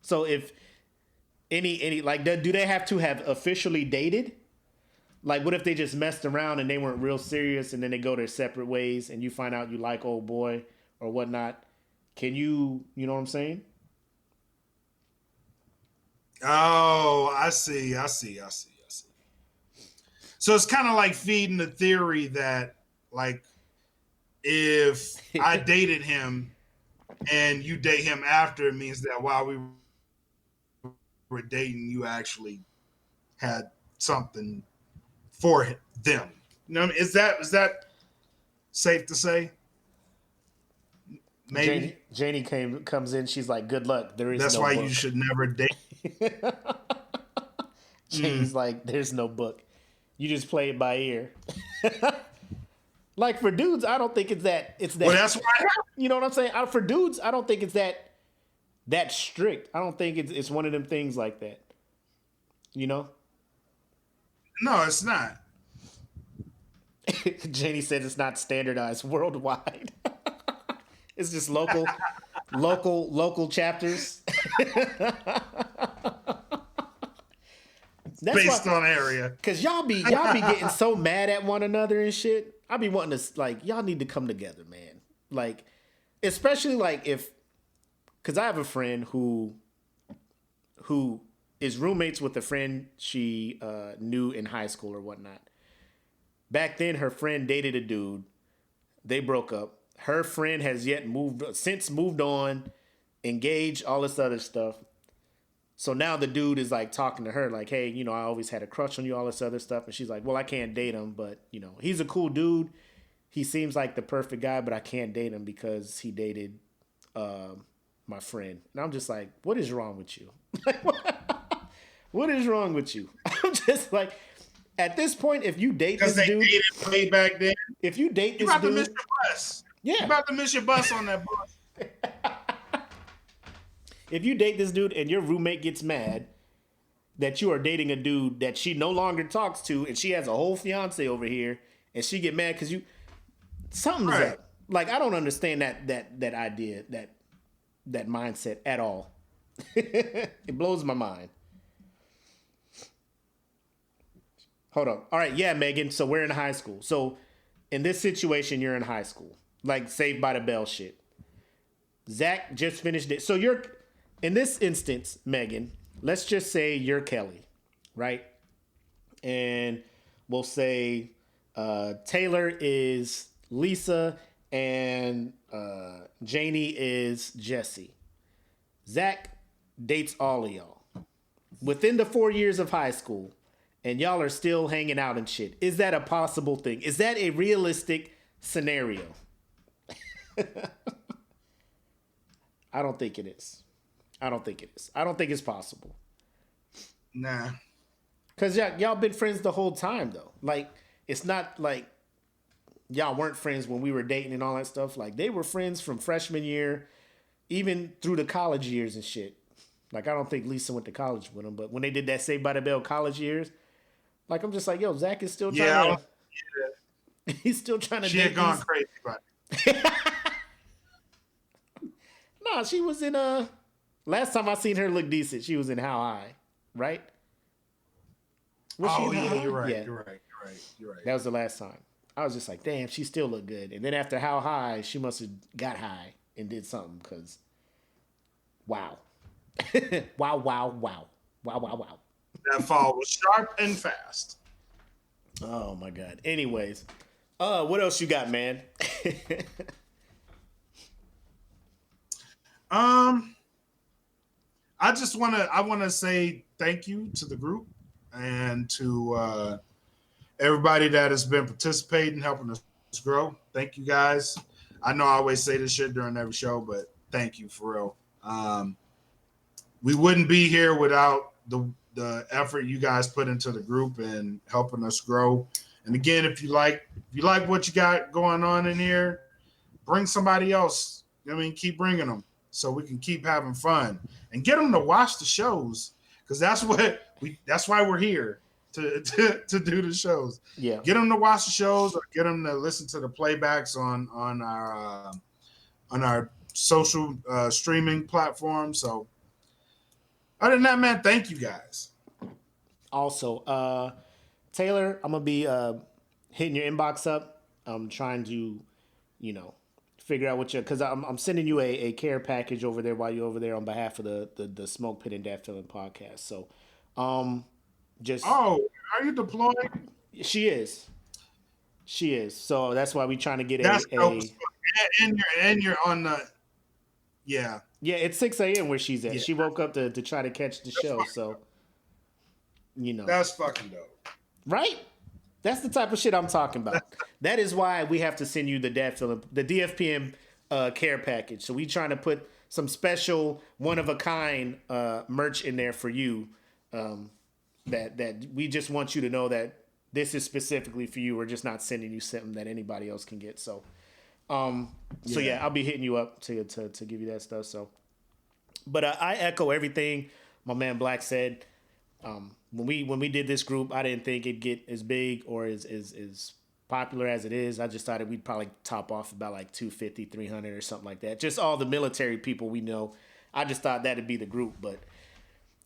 Speaker 2: So if any like, do they have to have officially dated? Like, what if they just messed around and they weren't real serious, and then they go their separate ways, and you find out you like old boy or whatnot? Can you know what I'm saying?
Speaker 3: Oh, I see. So it's kind of like feeding the theory that, like, if I dated him and you date him after, it means that while we were dating, you actually had something for them. You know what I mean? Is that safe to say? Maybe.
Speaker 2: Janie comes in. She's like, "Good luck. There is
Speaker 3: That's
Speaker 2: no
Speaker 3: why
Speaker 2: book."
Speaker 3: you should never date.
Speaker 2: Janie's like, "There's no book. You just play it by ear." Like for dudes, I don't think it's that.
Speaker 3: Well, that's why.
Speaker 2: You know what I'm saying? For dudes, I don't think it's that strict. I don't think it's one of them things like that. You know?
Speaker 3: No, it's not.
Speaker 2: Janie says it's not standardized worldwide. It's just local chapters. That's
Speaker 3: based on area.
Speaker 2: Cause y'all be getting so mad at one another and shit. I be wanting to like, y'all need to come together, man. Like, especially like cause I have a friend who is roommates with a friend she knew in high school or whatnot. Back then, her friend dated a dude. They broke up. Her friend has moved on, engaged, all this other stuff. So now the dude is like talking to her like, hey, you know, I always had a crush on you, all this other stuff. And she's like, well, I can't date him, but you know, he's a cool dude. He seems like the perfect guy, but I can't date him because he dated my friend. And I'm just like, what is wrong with you? What is wrong with you? I'm just like, at this point, if you date this dude,
Speaker 3: dated way back then.
Speaker 2: If you date this
Speaker 3: about
Speaker 2: dude,
Speaker 3: to miss your bus.
Speaker 2: Yeah,
Speaker 3: you about to miss your bus on that bus.
Speaker 2: If you date this dude and your roommate gets mad that you are dating a dude that she no longer talks to, and she has a whole fiance over here, and she get mad because something's up. Like, I don't understand that idea, that mindset at all. It blows my mind. Hold on. All right, yeah, Megan. So we're in high school. So in this situation, you're in high school, like Saved by the Bell shit. Zach just finished it. So you're in this instance, Megan. Let's just say you're Kelly, right? And we'll say Taylor is Lisa and Janie is Jesse. Zach dates all of y'all within the 4 years of high school, and y'all are still hanging out and shit. Is that a possible thing? Is that a realistic scenario? I don't think it is. I don't think it's possible.
Speaker 3: Nah.
Speaker 2: Because y'all been friends the whole time, though. Like, it's not like y'all weren't friends when we were dating and all that stuff. Like, they were friends from freshman year, even through the college years and shit. Like, I don't think Lisa went to college with him, but when they did that Saved by the Bell college years, like, I'm just like, yo, Zach is still trying to... He's still trying to...
Speaker 3: She had gone crazy about it.
Speaker 2: Nah, she was in... Last time I seen her look decent, she was in How High, right?
Speaker 3: You're right.
Speaker 2: Yeah.
Speaker 3: You're right.
Speaker 2: That was the last time. I was just like, damn, she still looked good. And then after How High, she must have got high and did something, because wow. Wow.
Speaker 3: That fall was sharp and fast.
Speaker 2: Oh, my God. Anyways, what else you got, man?
Speaker 3: I wanna say thank you to the group and to everybody that has been participating, helping us grow. Thank you guys. I know I always say this shit during every show, but thank you for real. We wouldn't be here without the effort you guys put into the group and helping us grow. And again, if you like what you got going on in here, bring somebody else. I mean, keep bringing them so we can keep having fun and get them to watch the shows, because that's why we're here to do the shows.
Speaker 2: Yeah,
Speaker 3: get them to watch the shows or get them to listen to the playbacks on our social streaming platform. So other than that, man, thank you guys.
Speaker 2: Also, Taylor, I'm gonna be hitting your inbox up. I'm trying to, figure out because I'm sending you a care package over there while you're over there on behalf of the Smoke Pit and Dat Feeling podcast. So, just
Speaker 3: are you deployed?
Speaker 2: She is. So that's why we're trying to get
Speaker 3: that's
Speaker 2: a
Speaker 3: and you're on the yeah.
Speaker 2: Yeah, it's 6 a.m. where she's at.
Speaker 3: Yeah.
Speaker 2: She woke up to try to catch the show. So,
Speaker 3: That's fucking dope.
Speaker 2: Right? That's the type of shit I'm talking about. That is why we have to send you the DFPM care package. So we trying to put some special one-of-a-kind merch in there for you that we just want you to know that this is specifically for you. We're just not sending you something that anybody else can get. So, I'll be hitting you up to give you that stuff. So, but I echo everything my man Black said. When we did this group, I didn't think it'd get as big or as popular as it is. I just thought we'd probably top off about like 250, 300 or something like that. Just all the military people we know. I just thought that'd be the group, but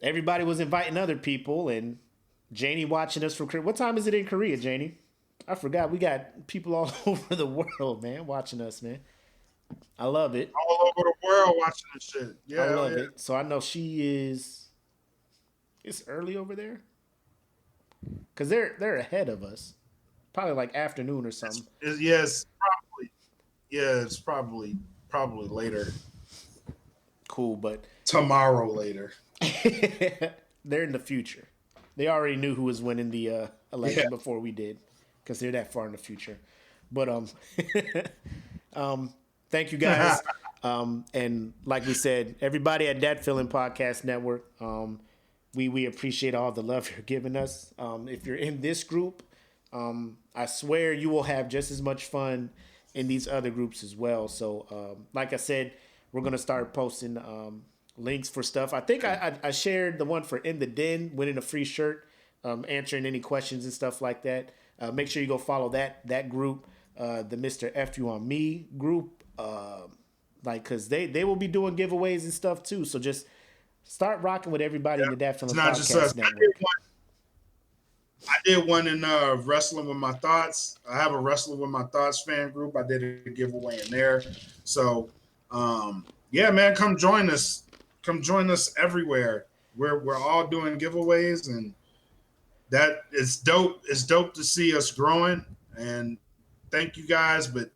Speaker 2: everybody was inviting other people, and Janie watching us from Korea. What time is it in Korea, Janie? I forgot. We got people all over the world, man, watching us, man. I love it.
Speaker 3: All over the world watching this shit. Yeah,
Speaker 2: I love it. So I know she is. It's early over there, because they're ahead of us, probably like afternoon or something.
Speaker 3: It's probably later.
Speaker 2: Cool, but
Speaker 3: tomorrow later.
Speaker 2: They're in the future. They already knew who was winning the election before we did, because they're that far in the future. But thank you guys, and like we said, everybody at Dat Feeling Podcast Network. We appreciate all the love you're giving us. If you're in this group, I swear you will have just as much fun in these other groups as well. So, like I said, we're going to start posting links for stuff. I think I shared the one for In the Den, winning a free shirt, answering any questions and stuff like that. Make sure you go follow that group, the Mr. F You On Me group, because they will be doing giveaways and stuff too. So just start rocking with everybody in the Dat Feeling Podcast Network.
Speaker 3: I did one in Wrestling With My Thoughts. I have a Wrestling With My Thoughts fan group. I did a giveaway in there. So, man, come join us. Come join us everywhere. We're all doing giveaways, and that is dope. It's dope to see us growing. And thank you guys, but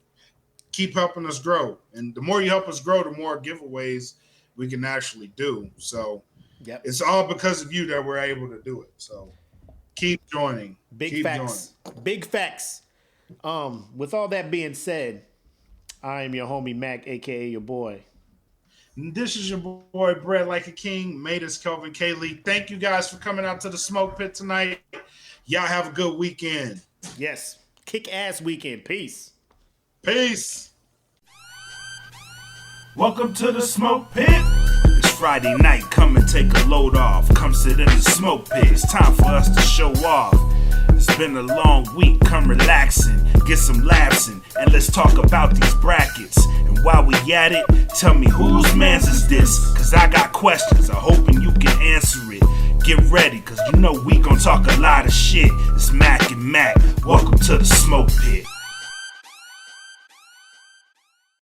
Speaker 3: keep helping us grow. And the more you help us grow, the more giveaways we can actually do. So It's all because of you that we're able to do it. So keep joining.
Speaker 2: Big facts. With all that being said, I am your homie Mac, aka your boy.
Speaker 3: And this is your boy Bread Like a King, Matus Kelvin Kaylee. Thank you guys for coming out to the Smoke Pit tonight. Y'all have a good weekend.
Speaker 2: Yes. Kick ass weekend. Peace.
Speaker 1: Welcome to the Smoke Pit. It's Friday night, come and take a load off. Come sit in the smoke pit, it's time for us to show off. It's been a long week, come relaxing, get some laughs in, and let's talk about these brackets. And while we at it, tell me whose mans is this? Cause I got questions, I'm hoping you can answer it. Get ready, cause you know we gon' talk a lot of shit. It's Mac and Mac, welcome to the Smoke Pit.